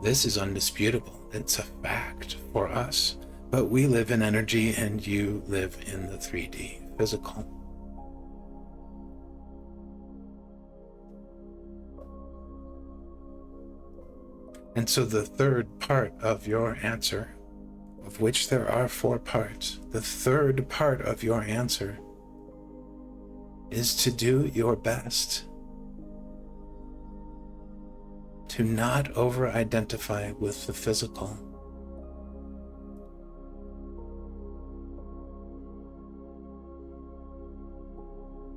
this is undisputable. It's a fact for us. But we live in energy and you live in the 3D physical. And so the third part of your answer, of which there are 4 parts, the third part of your answer is to do your best to not over-identify with the physical.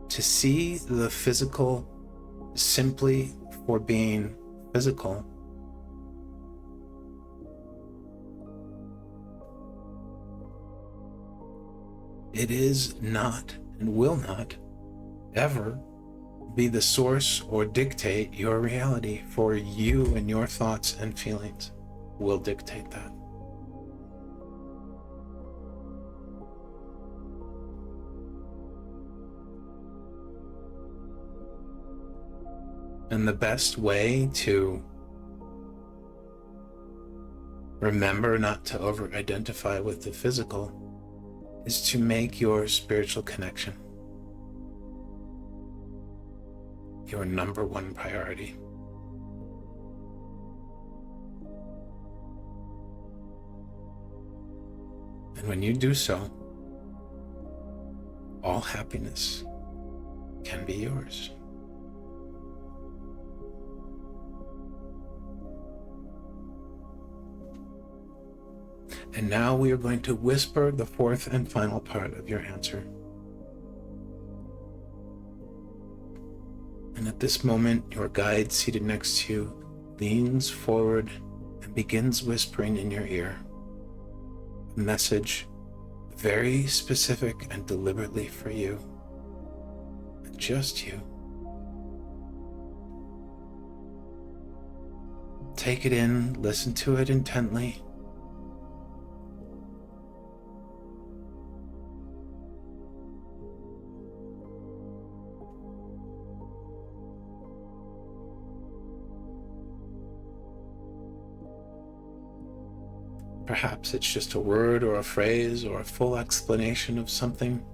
To see the physical simply for being physical. It is not and will not ever be the source or dictate your reality, for you and your thoughts and feelings will dictate that. And the best way to remember not to over-identify with the physical is to make your spiritual connection your number 1 priority. And when you do so, all happiness can be yours. And now we are going to whisper the 4th and final part of your answer. And at this moment, your guide seated next to you leans forward and begins whispering in your ear a message very specific and deliberately for you, and just you. Take it in, listen to it intently. Perhaps it's just a word or a phrase or a full explanation of something.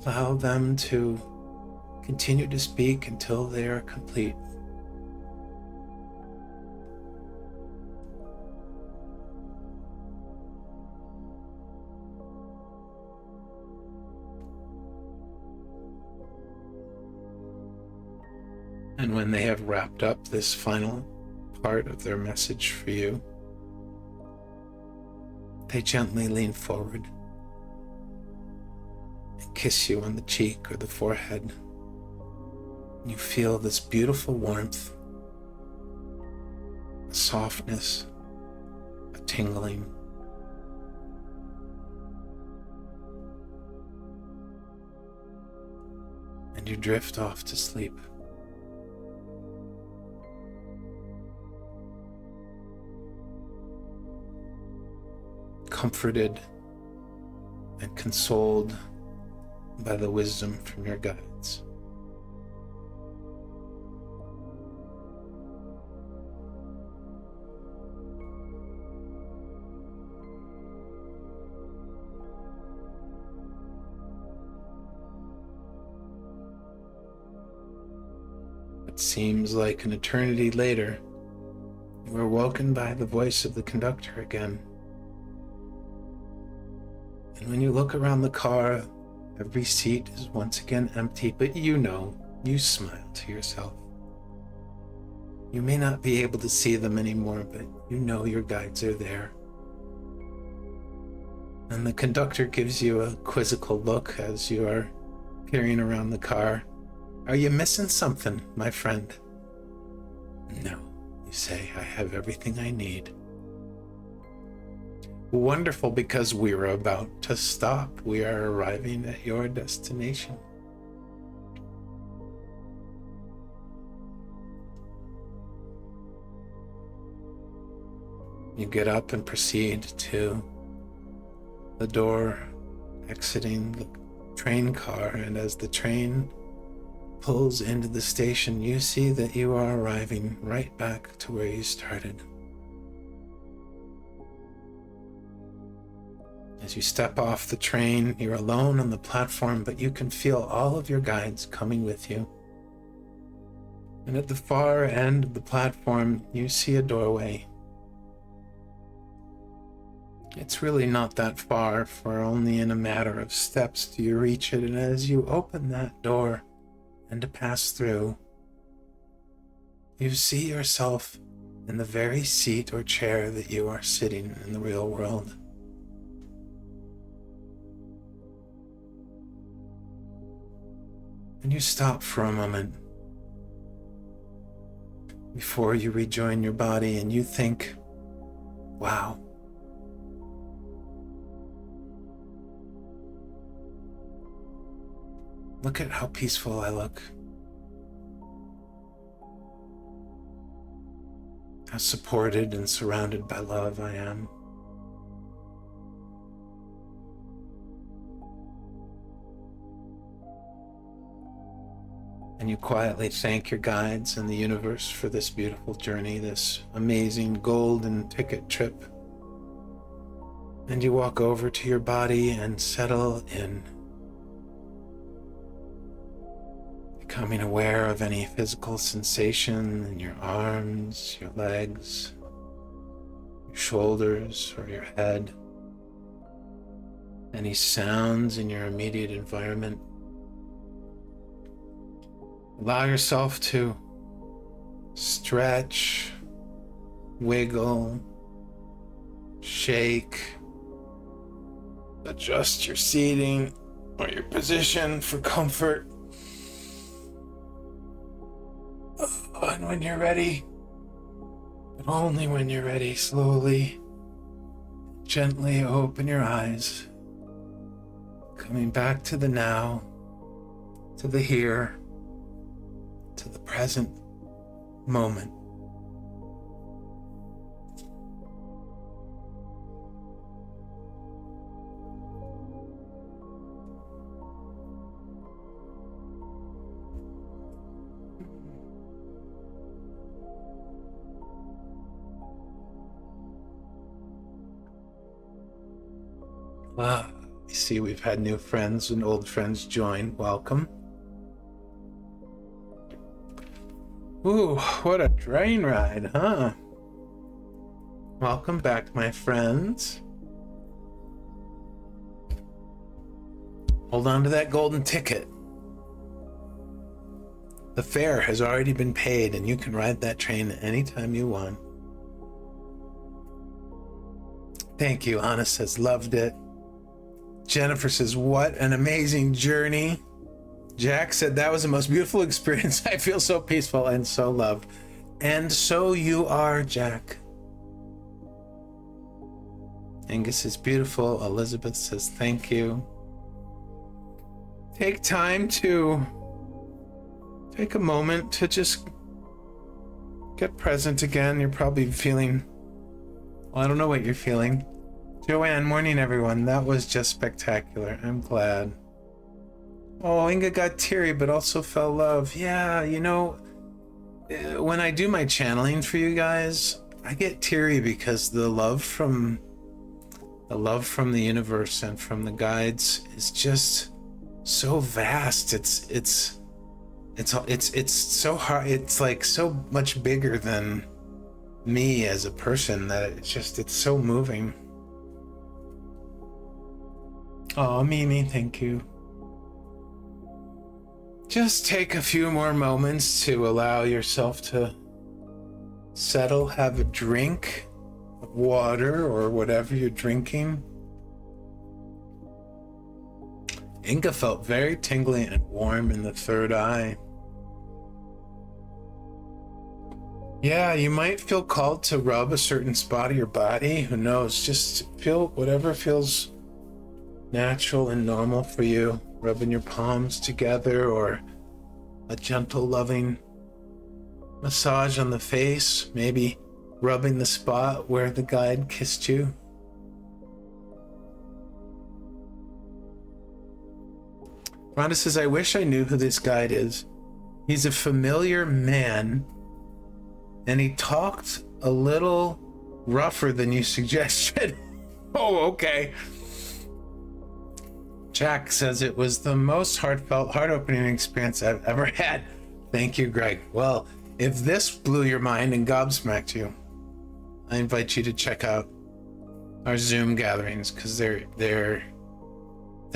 Allow them to continue to speak until they are complete. And when they have wrapped up this final part of their message for you, they gently lean forward and kiss you on the cheek or the forehead. You feel this beautiful warmth, a softness, a tingling. And you drift off to sleep. Comforted and consoled by the wisdom from your guides. It seems like an eternity later, you are woken by the voice of the conductor again. And when you look around the car, every seat is once again empty, but you smile to yourself. You may not be able to see them anymore, but you know your guides are there. And the conductor gives you a quizzical look as you are peering around the car. Are you missing something, my friend? No, you say, I have everything I need. Wonderful, because we're about to stop. We are arriving at your destination. You get up and proceed to the door, exiting the train car, and as the train pulls into the station, you see that you are arriving right back to where you started. As you step off the train, you're alone on the platform, but you can feel all of your guides coming with you. And at the far end of the platform, you see a doorway. It's really not that far, for only in a matter of steps do you reach it, and as you open that door and to pass through, you see yourself in the very seat or chair that you are sitting in the real world. And you stop for a moment before you rejoin your body, and you think, wow, look at how peaceful I look. How supported and surrounded by love I am. And you quietly thank your guides and the universe for this beautiful journey, this amazing golden ticket trip. And you walk over to your body and settle in, becoming aware of any physical sensation in your arms, your legs, your shoulders, or your head. Any sounds in your immediate environment. Allow yourself to stretch, wiggle, shake, adjust your seating or your position for comfort. And when you're ready, but only when you're ready, slowly, gently open your eyes, coming back to the now, to the here, to the present moment. You see we've had new friends and old friends join. Welcome. Ooh, what a train ride, huh? Welcome back, my friends. Hold on to that golden ticket. The fare has already been paid and you can ride that train anytime you want. Thank you. Anna says, loved it. Jennifer says, what an amazing journey. Jack said, that was the most beautiful experience. I feel so peaceful and so loved. And so you are, Jack. Angus is beautiful. Elizabeth says, thank you. Take time to take a moment to just get present again. You're probably feeling, well, I don't know what you're feeling. Joanne, morning everyone. That was just spectacular. I'm glad. Oh, Inga got teary, but also felt love. Yeah, you know, when I do my channeling for you guys, I get teary because the love from the universe and from the guides is just so vast. It's so hard. It's like so much bigger than me as a person that it's so moving. Oh, Mimi, thank you. Just take a few more moments to allow yourself to settle, have a drink of water or whatever you're drinking. Inga felt very tingly and warm in the third eye. Yeah, you might feel called to rub a certain spot of your body. Who knows? Just feel whatever feels natural and normal for you. Rubbing your palms together or a gentle, loving massage on the face. Maybe rubbing the spot where the guide kissed you. Rhonda says, I wish I knew who this guide is. He's a familiar man, and he talked a little rougher than you suggested. Oh, okay. Jack says it was the most heartfelt, heart-opening experience I've ever had. Thank you, Greg. Well, if this blew your mind and gobsmacked you, I invite you to check out our Zoom gatherings because they're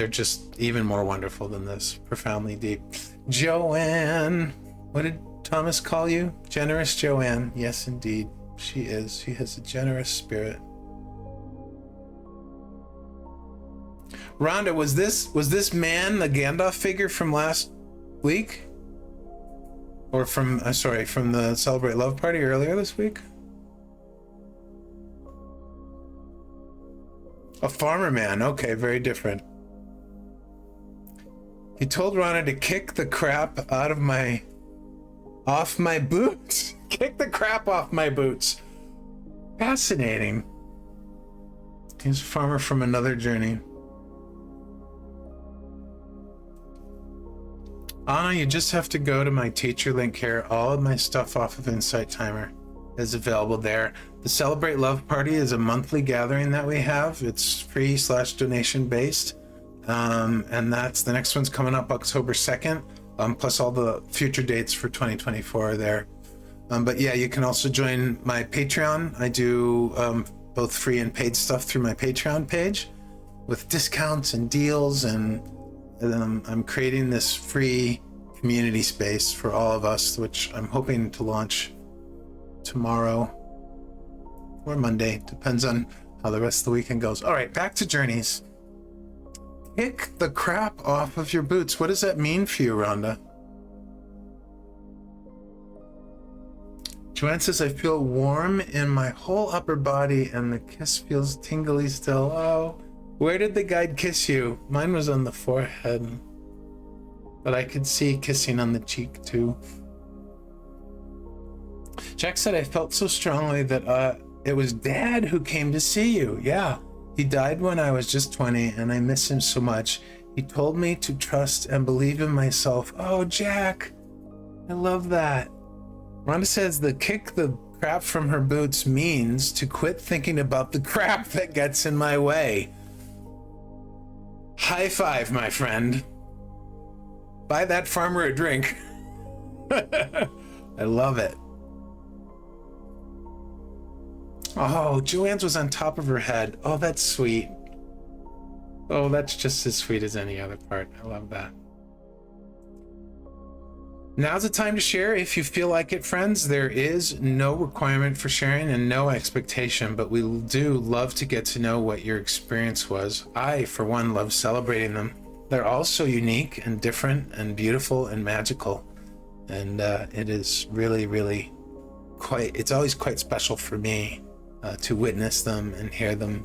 just even more wonderful than this. Profoundly deep. Joanne, what did Thomas call you? Generous Joanne. Yes, indeed, she is. She has a generous spirit. Rhonda, was this man the Gandalf figure from last week? Or from the Celebrate Love party earlier this week? A farmer man. Okay, very different. He told Rhonda to kick the crap off my boots. Kick the crap off my boots. Fascinating. He's a farmer from another journey. Anna, you just have to go to my teacher link here. All of my stuff off of Insight Timer is available there. The Celebrate Love Party is a monthly gathering that we have. It's free / donation based. And that's the next one's coming up October 2nd. Plus all the future dates for 2024 are there. But yeah, you can also join my Patreon. I do both free and paid stuff through my Patreon page with discounts and deals, and I'm creating this free community space for all of us, which I'm hoping to launch tomorrow or Monday, depends on how the rest of the weekend goes. All right, back to journeys. Kick the crap off of your boots. What does that mean for you, Rhonda? Joanne says, I feel warm in my whole upper body and the kiss feels tingly still. Oh, where did the guide kiss you? Mine was on the forehead, but I could see kissing on the cheek too. Jack said, I felt so strongly that it was Dad who came to see you. Yeah, he died when I was just 20 and I miss him so much. He told me to trust and believe in myself. Oh, Jack, I love that. Rhonda says the kick the crap from her boots means to quit thinking about the crap that gets in my way. High five, my friend. Buy that farmer a drink. I love it. Oh, Joanne's was on top of her head. Oh, that's sweet. Oh, that's just as sweet as any other part. I love that. Now's the time to share if you feel like it, friends. There is no requirement for sharing and no expectation, but we do love to get to know what your experience was. I, for one, love celebrating them. They're all so unique and different and beautiful and magical. And it is really, really it's always quite special for me to witness them and hear them.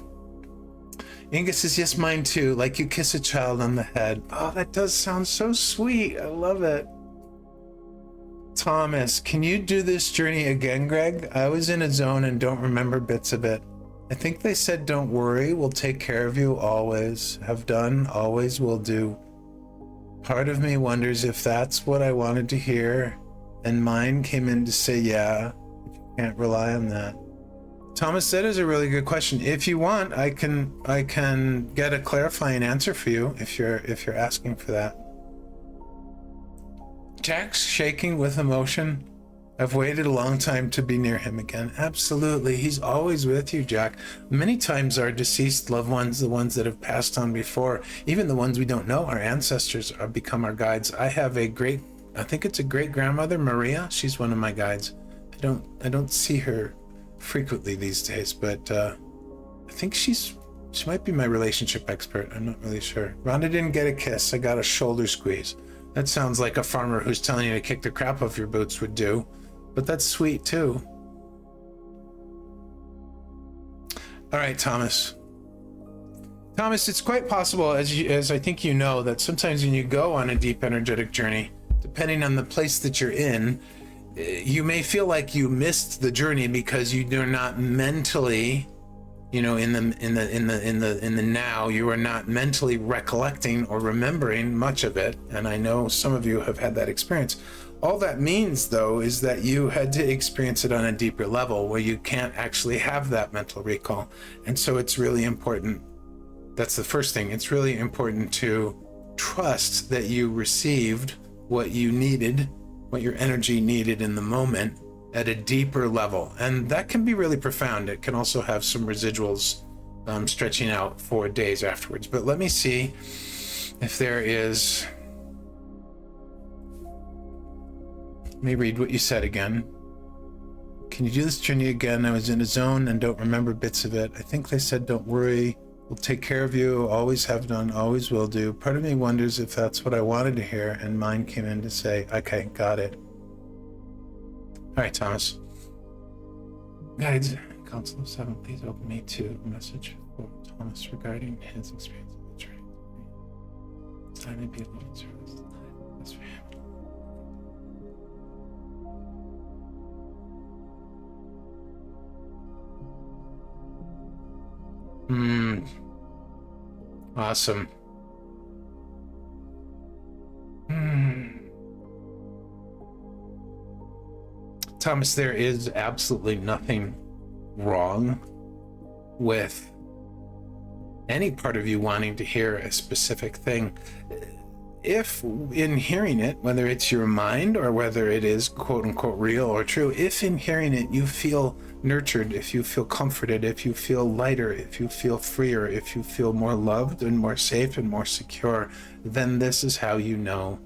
Inga says, yes, mine too. Like you kiss a child on the head. Oh, that does sound so sweet. I love it. Thomas, can you do this journey again, Greg? I was in a zone and don't remember bits of it. I think they said, don't worry, we'll take care of you always. Have done, always will do. Part of me wonders if that's what I wanted to hear, and mine came in to say, yeah, you can't rely on that. Thomas, that is a really good question. If you want, I can get a clarifying answer for you if you're asking for that. Jack's shaking with emotion. I've waited a long time to be near him again. Absolutely. He's always with you, Jack. Many times our deceased loved ones, the ones that have passed on before, even the ones we don't know, our ancestors have become our guides. I have I think it's a great grandmother, Maria. She's one of my guides. I don't see her frequently these days, but I think she might be my relationship expert. I'm not really sure. Rhonda didn't get a kiss. I got a shoulder squeeze. That sounds like a farmer who's telling you to kick the crap off your boots would do, but that's sweet too. All right, Thomas. Thomas, it's quite possible, as I think you know, that sometimes when you go on a deep energetic journey, depending on the place that you're in, you may feel like you missed the journey because you're not mentally, in the now, you are not mentally recollecting or remembering much of it. And I know some of you have had that experience. All that means, though, is that you had to experience it on a deeper level where you can't actually have that mental recall. And so it's really important. That's the first thing. It's really important to trust that you received what you needed, what your energy needed in the moment, at a deeper level. And that can be really profound. It can also have some residuals stretching out for days afterwards. But let me see if there is... Let me read what you said again. Can you do this journey again? I was in a zone and don't remember bits of it. I think they said, don't worry, we'll take care of you, always have done, always will do. Part of me wonders if that's what I wanted to hear, and mine came in to say, okay, got it. All right, Thomas. Guides, Council of Seven, please open me to a message for Thomas regarding his experience of the journey. I may be a living service. That's for him. Awesome. Thomas, there is absolutely nothing wrong with any part of you wanting to hear a specific thing. If in hearing it, whether it's your mind or whether it is quote unquote real or true, if in hearing it you feel nurtured, if you feel comforted, if you feel lighter, if you feel freer, if you feel more loved and more safe and more secure, then this is how you know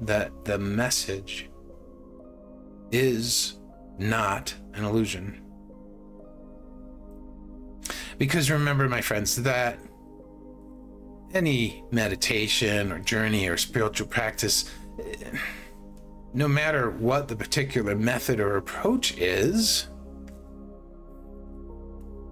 that the message is not an illusion. Because remember, my friends, that any meditation or journey or spiritual practice, no matter what the particular method or approach is,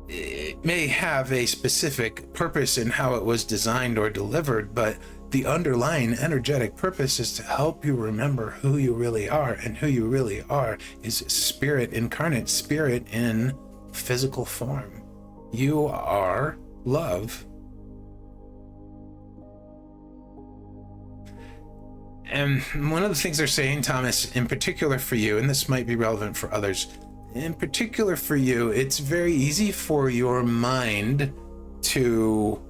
it may have a specific purpose in how it was designed or delivered, but the underlying energetic purpose is to help you remember who you really are, and who you really are is spirit incarnate, spirit in physical form. You are love. And one of the things they're saying, Thomas, in particular for you, and this might be relevant for others, in particular for you, it's very easy for your mind to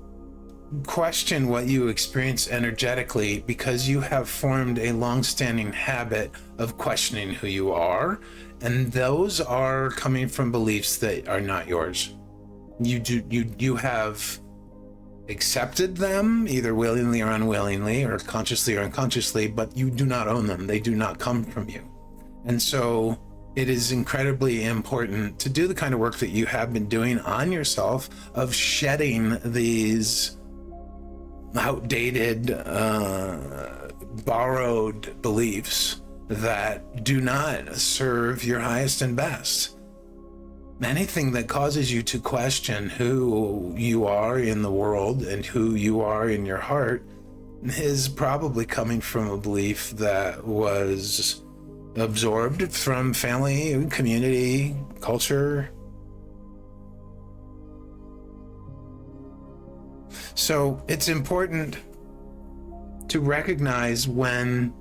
question what you experience energetically because you have formed a long-standing habit of questioning who you are, and those are coming from beliefs that are not yours. You have accepted them, either willingly or unwillingly, or consciously or unconsciously, but you do not own them. They do not come from you. And so it is incredibly important to do the kind of work that you have been doing on yourself, of shedding these outdated, borrowed beliefs that do not serve your highest and best. Anything that causes you to question who you are in the world and who you are in your heart is probably coming from a belief that was absorbed from family, community, culture. So it's important to recognize when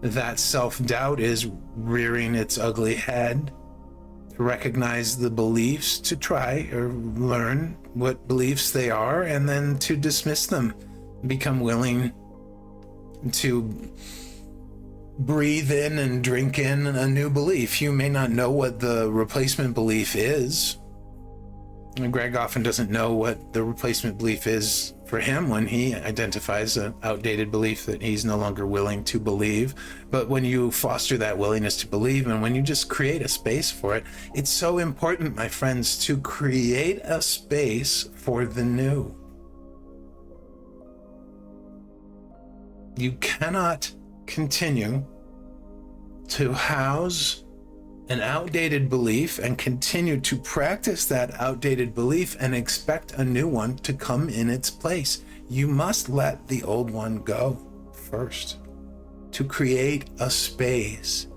that self-doubt is rearing its ugly head, to recognize the beliefs, to try or learn what beliefs they are, and then to dismiss them, become willing to breathe in and drink in a new belief. You may not know what the replacement belief is. And Greg often doesn't know what the replacement belief is for him when he identifies an outdated belief that he's no longer willing to believe. But when you foster that willingness to believe, and when you just create a space for it, it's so important, my friends, to create a space for the new. You cannot continue to house an outdated belief and continue to practice that outdated belief and expect a new one to come in its place. You must let the old one go first to create a space,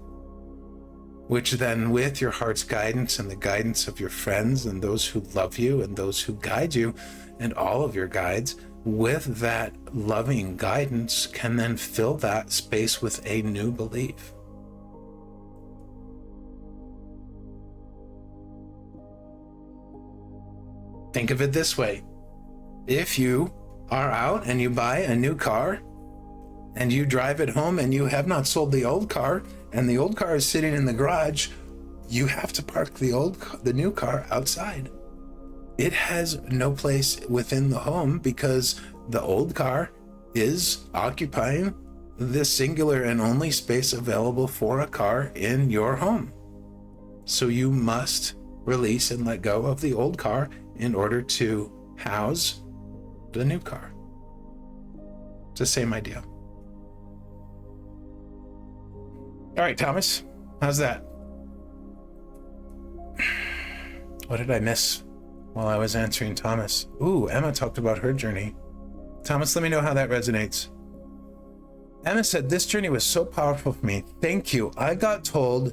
which then, with your heart's guidance and the guidance of your friends and those who love you and those who guide you and all of your guides, with that loving guidance, can then fill that space with a new belief. Think of it this way. If you are out and you buy a new car and you drive it home and you have not sold the old car and the old car is sitting in the garage, you have to park the new car outside. It has no place within the home because the old car is occupying the singular and only space available for a car in your home. So you must release and let go of the old car in order to house the new car. It's the same idea. All right, Thomas, how's that? What did I miss while I was answering Thomas? Ooh, Emma talked about her journey. Thomas, let me know how that resonates. Emma said, this journey was so powerful for me. Thank you. I got told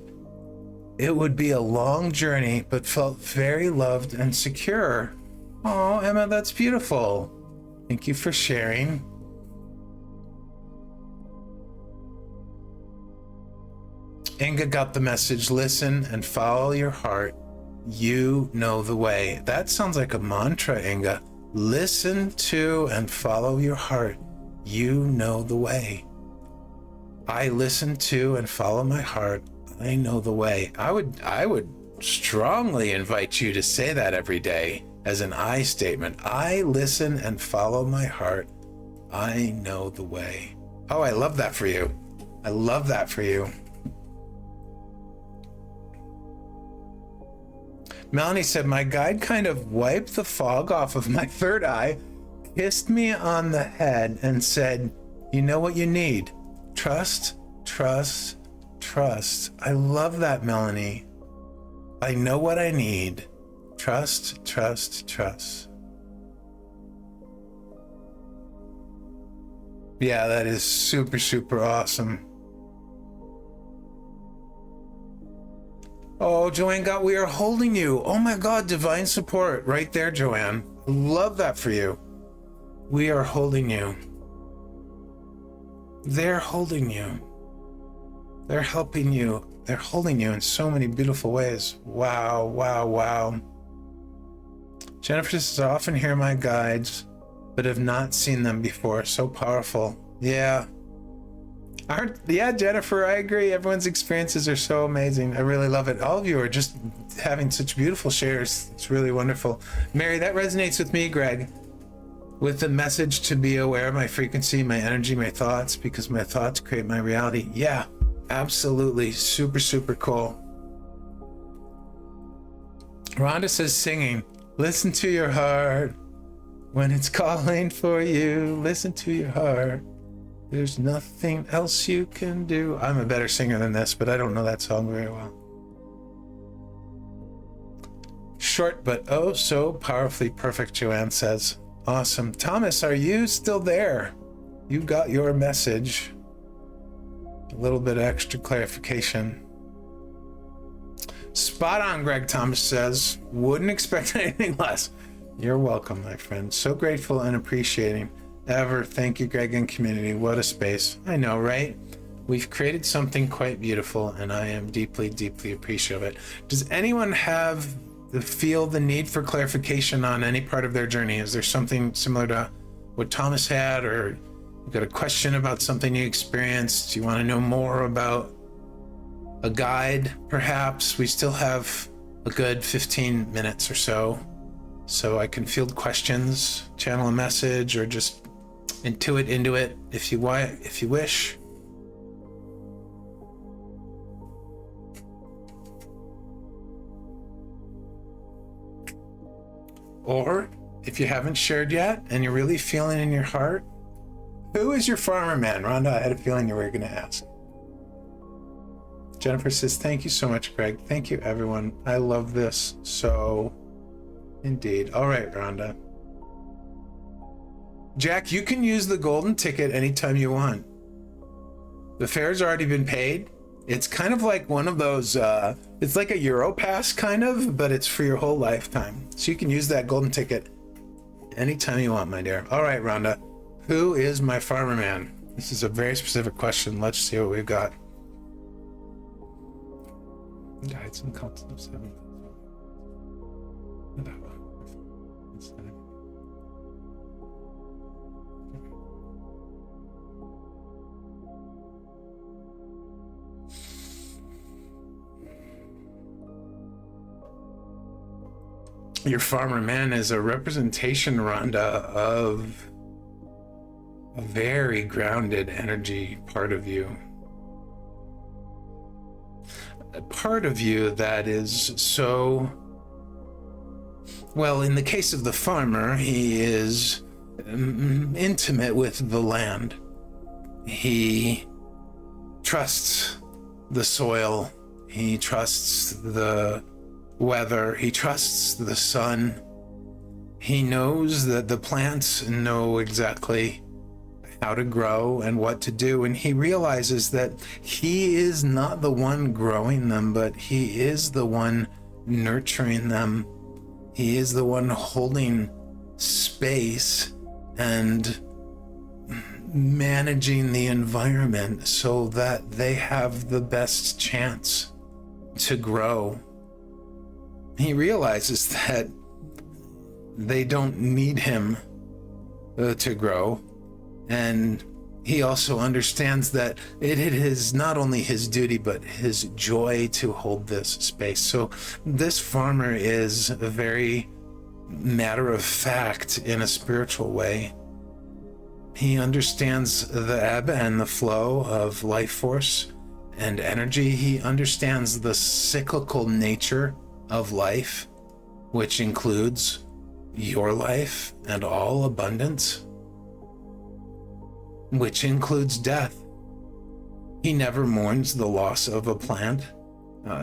it would be a long journey, but felt very loved and secure. Oh, Emma, that's beautiful. Thank you for sharing. Inga got the message. Listen and follow your heart. You know the way. That sounds like a mantra, Inga. Listen to and follow your heart. You know the way. I listen to and follow my heart. I know the way. I would strongly invite you to say that every day as an I statement. I listen and follow my heart. I know the way. Oh, I love that for you. I love that for you. Melanie said, my guide kind of wiped the fog off of my third eye, kissed me on the head, and said, you know what you need? Trust, trust, trust. I love that, Melanie. I know what I need. Trust, trust, trust. Yeah, that is super, super awesome. Oh, Joanne got, we are holding you. Oh my God, divine support right there, Joanne. Love that for you. We are holding you. They're holding you. They're helping you. They're holding you in so many beautiful ways. Wow, wow, wow. Jennifer says, I often hear my guides, but have not seen them before. So powerful. Yeah. Yeah, Jennifer, I agree. Everyone's experiences are so amazing. I really love it. All of you are just having such beautiful shares. It's really wonderful. Mary, that resonates with me, Greg. with the message to be aware of my frequency, my energy, my thoughts, because my thoughts create my reality. Yeah, absolutely. Super, super cool. Rhonda says singing. Listen to your heart. When it's calling for you, listen to your heart. There's nothing else you can do. I'm a better singer than this, but I don't know that song very well. Short, but oh so powerfully perfect, Joanne says. Awesome. Thomas, are you still there? You got your message. A little bit of extra clarification. Spot on, Greg Thomas says. Wouldn't expect anything less. You're welcome, my friend. So grateful and appreciating. Ever. Thank you, Greg and community. What a space. I know, right? We've created something quite beautiful, and I am deeply, deeply appreciative of it. Does anyone feel the need for clarification on any part of their journey? Is there something similar to what Thomas had, or you got a question about something you experienced? Do you want to know more about a guide, perhaps? We still have a good 15 minutes or so I can field questions, channel a message, or just intuit into it if you wish. Or if you haven't shared yet and you're really feeling in your heart, who is your farmer man? Rhonda, I had a feeling you were going to ask. Jennifer says, thank you so much, Greg. Thank you, everyone. I love this so indeed. All right, Rhonda. Jack, you can use the golden ticket anytime you want. The fare's already been paid. It's kind of like one of those, it's like a Europass kind of, but it's for your whole lifetime. So you can use that golden ticket anytime you want, my dear. All right, Rhonda, who is my farmer man? This is a very specific question. Let's see what we've got. Guides and concepts. Your farmer man is a representation, Rhonda, of a very grounded energy part of you. A part of you that is so, well, in the case of the farmer, he is intimate with the land. He trusts the soil. He trusts the weather. He trusts the sun. He knows that the plants know exactly how to grow and what to do, and he realizes that he is not the one growing them, but he is the one nurturing them. He is the one holding space and managing the environment so that they have the best chance to grow. He realizes that they don't need him to grow. And he also understands that it is not only his duty, but his joy to hold this space. So this farmer is a very matter of fact in a spiritual way. He understands the ebb and the flow of life force and energy. He understands the cyclical nature of life, which includes your life and all abundance, which includes death. He never mourns the loss of a plant.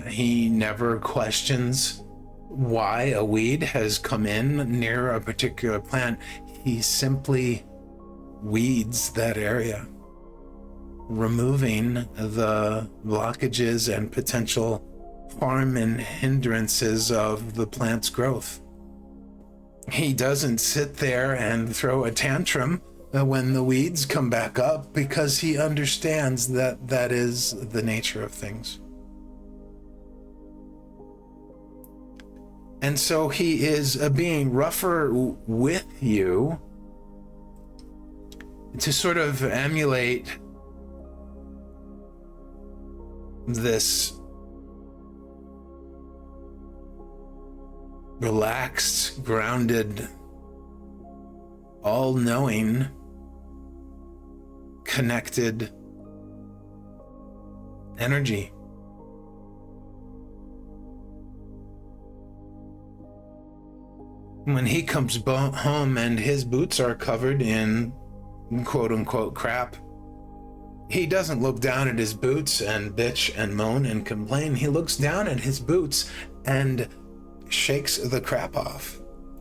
He never questions why a weed has come in near a particular plant. He simply weeds that area, removing the blockages and potential harm and hindrances of the plant's growth. He doesn't sit there and throw a tantrum when the weeds come back up, because he understands that that is the nature of things. And so he is being rougher with you to sort of emulate this relaxed, grounded all-knowing, connected energy. When he comes home and his boots are covered in quote-unquote crap, he doesn't look down at his boots and bitch and moan and complain. He looks down at his boots and shakes the crap off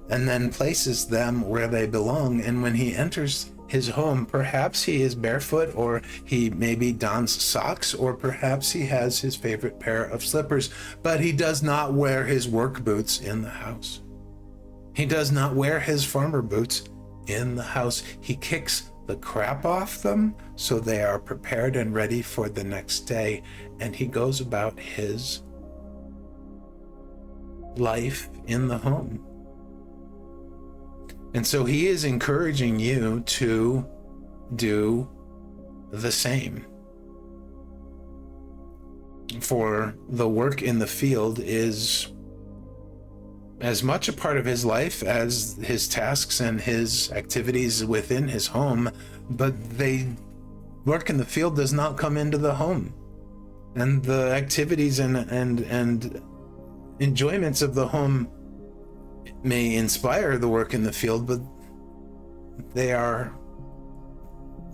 and then places them where they belong. And when he enters his home, perhaps he is barefoot, or he maybe dons socks, or perhaps he has his favorite pair of slippers, but he does not wear his work boots in the house. He does not wear his farmer boots in the house. He kicks the crap off them so they are prepared and ready for the next day, and he goes about his life in the home. And so he is encouraging you to do the same. For the work in the field is as much a part of his life as his tasks and his activities within his home, but work in the field does not come into the home. And the activities and enjoyments of the home may inspire the work in the field, but they are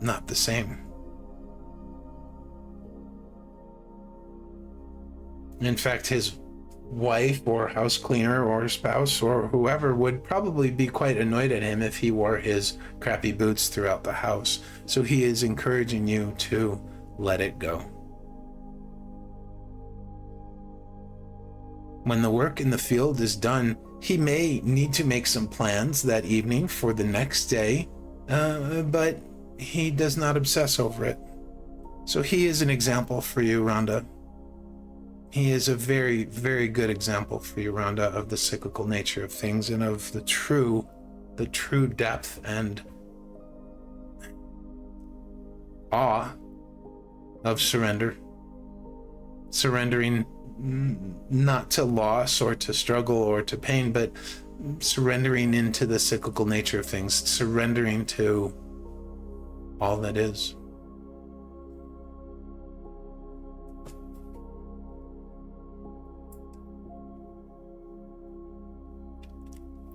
not the same. In fact, his wife or house cleaner or spouse or whoever would probably be quite annoyed at him if he wore his crappy boots throughout the house. So he is encouraging you to let it go. When the work in the field is done, he may need to make some plans that evening for the next day, but he does not obsess over it. So he is an example for you, Rhonda. He is a very, very good example for you, Rhonda, of the cyclical nature of things and of the true depth and awe of surrender. Surrendering not to loss or to struggle or to pain, but surrendering into the cyclical nature of things, surrendering to all that is.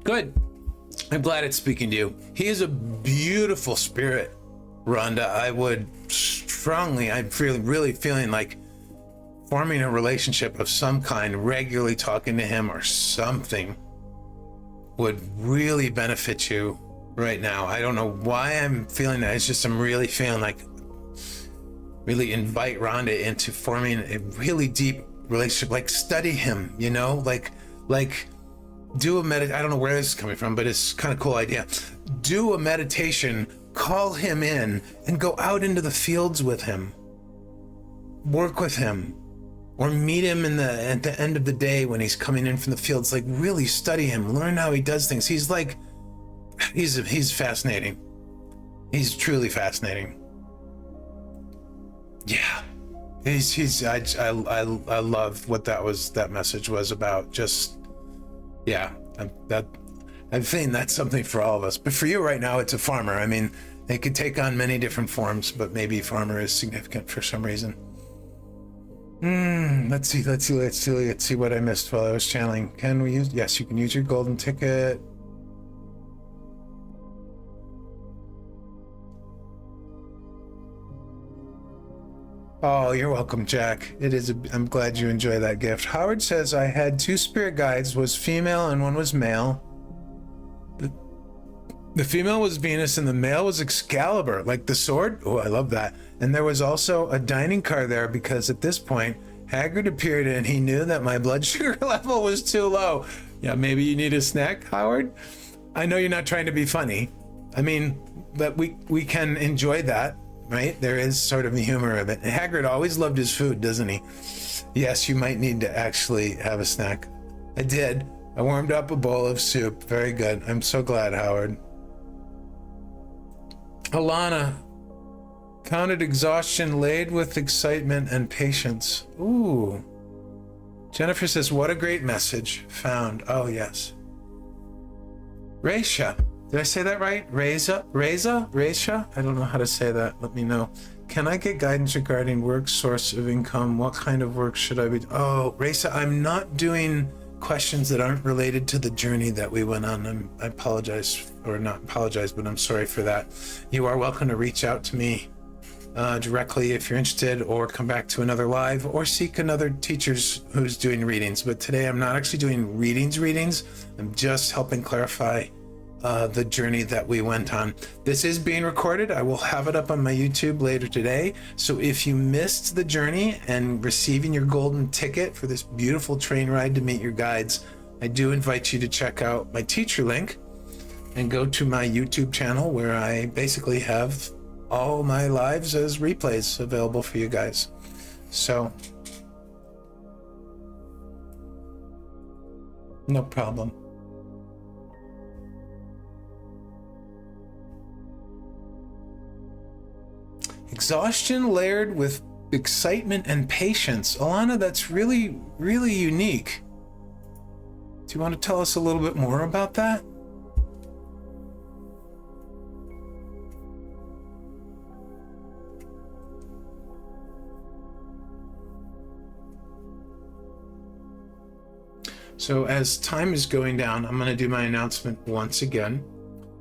Good. I'm glad it's speaking to you. He is a beautiful spirit, Rhonda. I'm really feeling like forming a relationship of some kind, regularly talking to him or something would really benefit you right now. I don't know why I'm feeling that. It's just I'm really feeling like really invite Rhonda into forming a really deep relationship, like study him, like do a I don't know where this is coming from, but it's kind of cool idea. Do a meditation, call him in, and go out into the fields with him. Work with him, or meet him at the end of the day when he's coming in from the fields. Like really study him, learn how he does things. He's fascinating. He's truly fascinating. Yeah, I love what that message was about. Just. Yeah, I'm saying that's something for all of us. But for you right now, it's a farmer. I mean, they could take on many different forms, but maybe farmer is significant for some reason. Let's see what I missed while I was channeling. Yes, you can use your golden ticket. Oh, you're welcome, Jack. I'm glad you enjoy that gift. Howard says, I had 2 spirit guides, was female and one was male. The female was Venus and the male was Excalibur, like the sword. Oh, I love that. And there was also a dining car there because at this point, Hagrid appeared and he knew that my blood sugar level was too low. Yeah, maybe you need a snack, Howard? I know you're not trying to be funny. I mean, but we can enjoy that. Right? There is sort of the humor of it. Hagrid always loved his food, doesn't he? Yes, you might need to actually have a snack. I did. I warmed up a bowl of soup. Very good. I'm so glad, Howard. Alana, counted exhaustion laid with excitement and patience. Ooh. Jennifer says, what a great message. Found. Oh, yes. Raisha, Did I say that right? Reza? I don't know how to say that. Let me know. Can I get guidance regarding work, source of income? What kind of work should I be? Oh, Reza, I'm not doing questions that aren't related to the journey that we went on. I apologize, or not apologize, but I'm sorry for that. You are welcome to reach out to me directly if you're interested, or come back to another live, or seek another teacher's who's doing readings. But today I'm not actually doing readings. I'm just helping clarify the journey that we went on. This is being recorded. I will have it up on my YouTube later today. So if you missed the journey and receiving your golden ticket for this beautiful train ride to meet your guides, I do invite you to check out my teacher link and go to my YouTube channel, where I basically have all my lives as replays available for you guys. So no problem. Exhaustion layered with excitement and patience. Alana, that's really, really unique. Do you want to tell us a little bit more about that? So as time is going down, I'm going to do my announcement once again.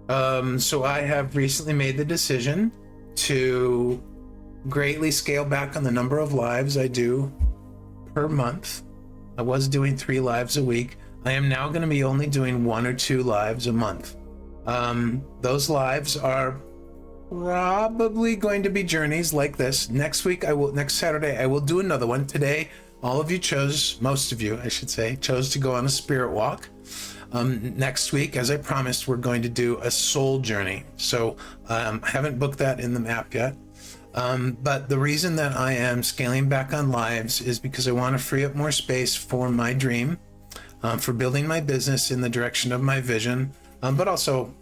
So I have recently made the decision to greatly scale back on the number of lives I do per month. I was doing 3 lives a week. I am now going to be only doing 1 or 2 lives a month. Those lives are probably going to be journeys like this. Next Saturday, I will do another one. Today, all of you most of you, I should say, chose to go on a spirit walk. Next week, as I promised, we're going to do a soul journey. So I haven't booked that in the map yet. But the reason that I am scaling back on lives is because I want to free up more space for my dream, for building my business in the direction of my vision, but also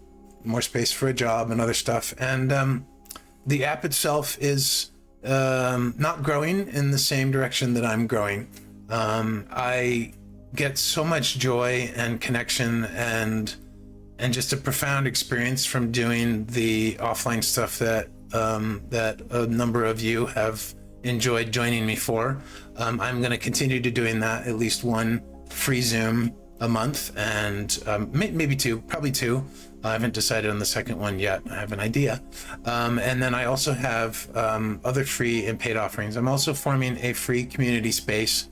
more space for a job and other stuff. And the app itself is not growing in the same direction that I'm growing. I get so much joy and connection and just a profound experience from doing the offline stuff that a number of you have enjoyed joining me for. I'm going to continue to doing that, at least 1 free Zoom a month, and maybe 2, probably 2. I haven't decided on the second one yet. I have an idea. And then I also have other free and paid offerings. I'm also forming a free community space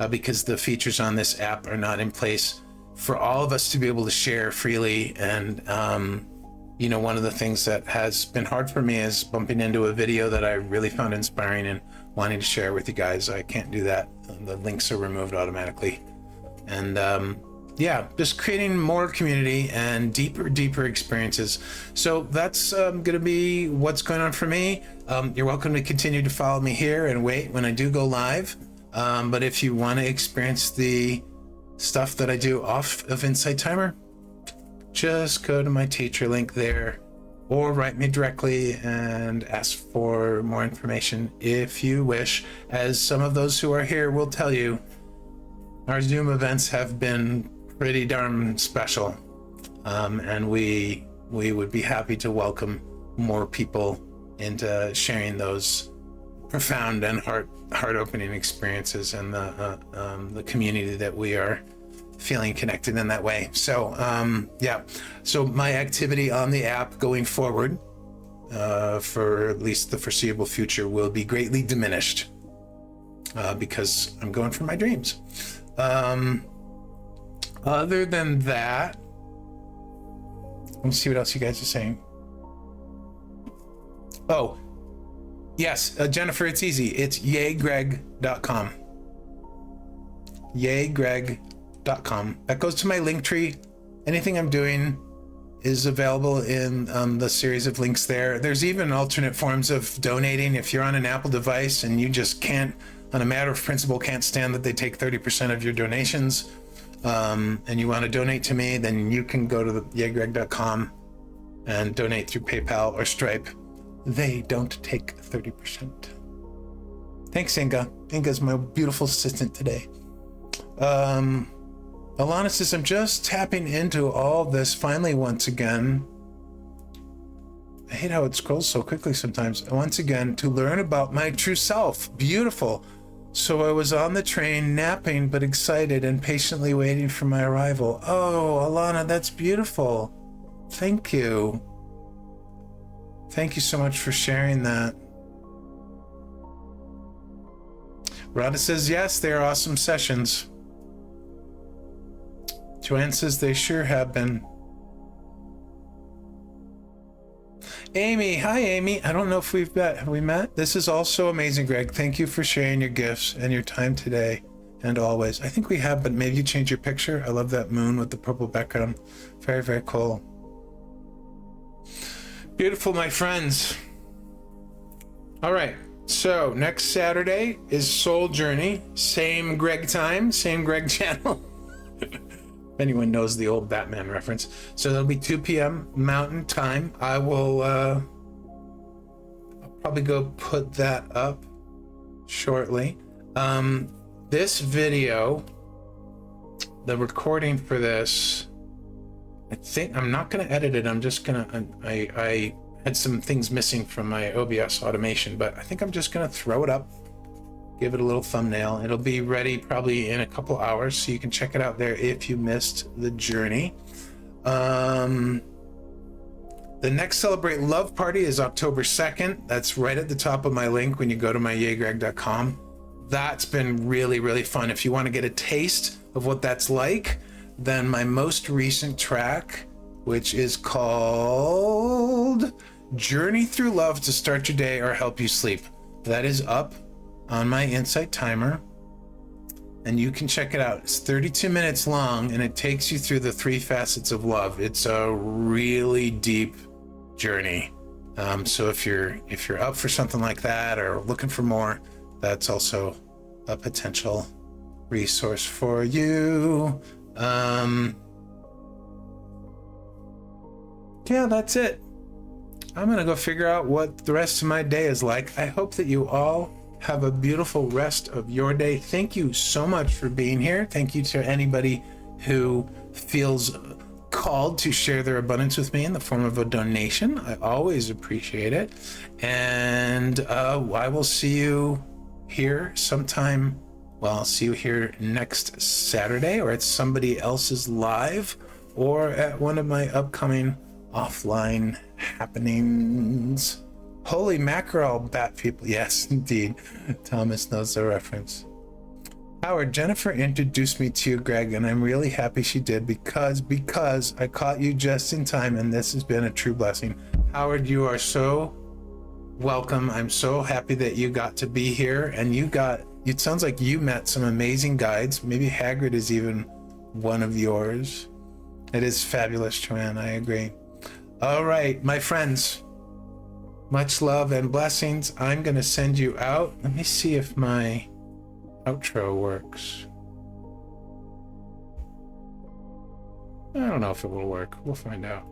because the features on this app are not in place for all of us to be able to share freely. And one of the things that has been hard for me is bumping into a video that I really found inspiring and wanting to share with you guys. I can't do that. The links are removed automatically. And just creating more community and deeper experiences. So that's going to be what's going on for me. You're welcome to continue to follow me here and wait when I do go live. But if you want to experience the stuff that I do off of Insight Timer, just go to my teacher link there, or write me directly and ask for more information if you wish. As some of those who are here will tell you, our Zoom events have been pretty darn special, and we would be happy to welcome more people into sharing those profound and heart-opening experiences, and the community that we are feeling connected in that way. So so my activity on the app going forward, for at least the foreseeable future, will be greatly diminished because I'm going for my dreams. Other than that, let's see what else you guys are saying. Oh, yes, Jennifer, it's easy. It's yaygreg.com. Yaygreg.com. That goes to my link tree. Anything I'm doing is available in the series of links there. There's even alternate forms of donating. If you're on an Apple device and you just can't, on a matter of principle, can't stand that they take 30% of your donations, and you want to donate to me, then you can go to the yaygreg.com and donate through PayPal or Stripe. They don't take 30%. Thanks, Inga. Inga's my beautiful assistant today. Alana says, I'm just tapping into all this finally once again. I hate how it scrolls so quickly sometimes. Once again, to learn about my true self. Beautiful. So I was on the train, napping, but excited and patiently waiting for my arrival. Oh, Alana, that's beautiful. Thank you. Thank you so much for sharing that. Rhonda says, yes, they are awesome sessions. Joanne says, they sure have been. Amy, hi Amy. I don't know if we've met. Have we met? This is also amazing, Greg. Thank you for sharing your gifts and your time today and always. I think we have, but maybe you change your picture. I love that moon with the purple background. Very, very cool. Beautiful, my friends. All right. So next Saturday is Soul Journey. Same Greg time, same Greg channel. If anyone knows the old Batman reference. So that'll be 2 p.m. Mountain Time. I will I'll probably go put that up shortly. This video, the recording for this, I think I'm not going to edit it. I'm just going to, I had some things missing from my OBS automation, but I think I'm just going to throw it up. Give it a little thumbnail. It'll be ready probably in a couple hours, so you can check it out there if you missed the journey. The next Celebrate Love Party is October 2nd. That's right at the top of my link when you go to my yaygreg.com. That's been really, really fun. If you want to get a taste of what that's like, then my most recent track, which is called Journey Through Love to Start Your Day or Help You Sleep, that is up on my Insight timer, and you can check it out. It's 32 minutes long, and it takes you through the 3 facets of love. It's a really deep journey. So if you're up for something like that or looking for more, that's also a potential resource for you. Yeah, that's it. I'm gonna go figure out what the rest of my day is like. I hope that you all have a beautiful rest of your day. Thank you so much for being here. Thank you to anybody who feels called to share their abundance with me in the form of a donation. I always appreciate it. And I will see you here sometime. Well, I'll see you here next Saturday, or at somebody else's live, or at one of my upcoming offline happenings. Holy mackerel, bat people. Yes, indeed. Thomas knows the reference. Howard, Jennifer introduced me to you, Greg, and I'm really happy she did because I caught you just in time, and this has been a true blessing. Howard, you are so welcome. I'm so happy that you got to be here, and it sounds like you met some amazing guides. Maybe Hagrid is even one of yours. It is fabulous, Joanne. I agree. All right, my friends. Much love and blessings. I'm going to send you out. Let me see if my outro works. I don't know if it will work. We'll find out.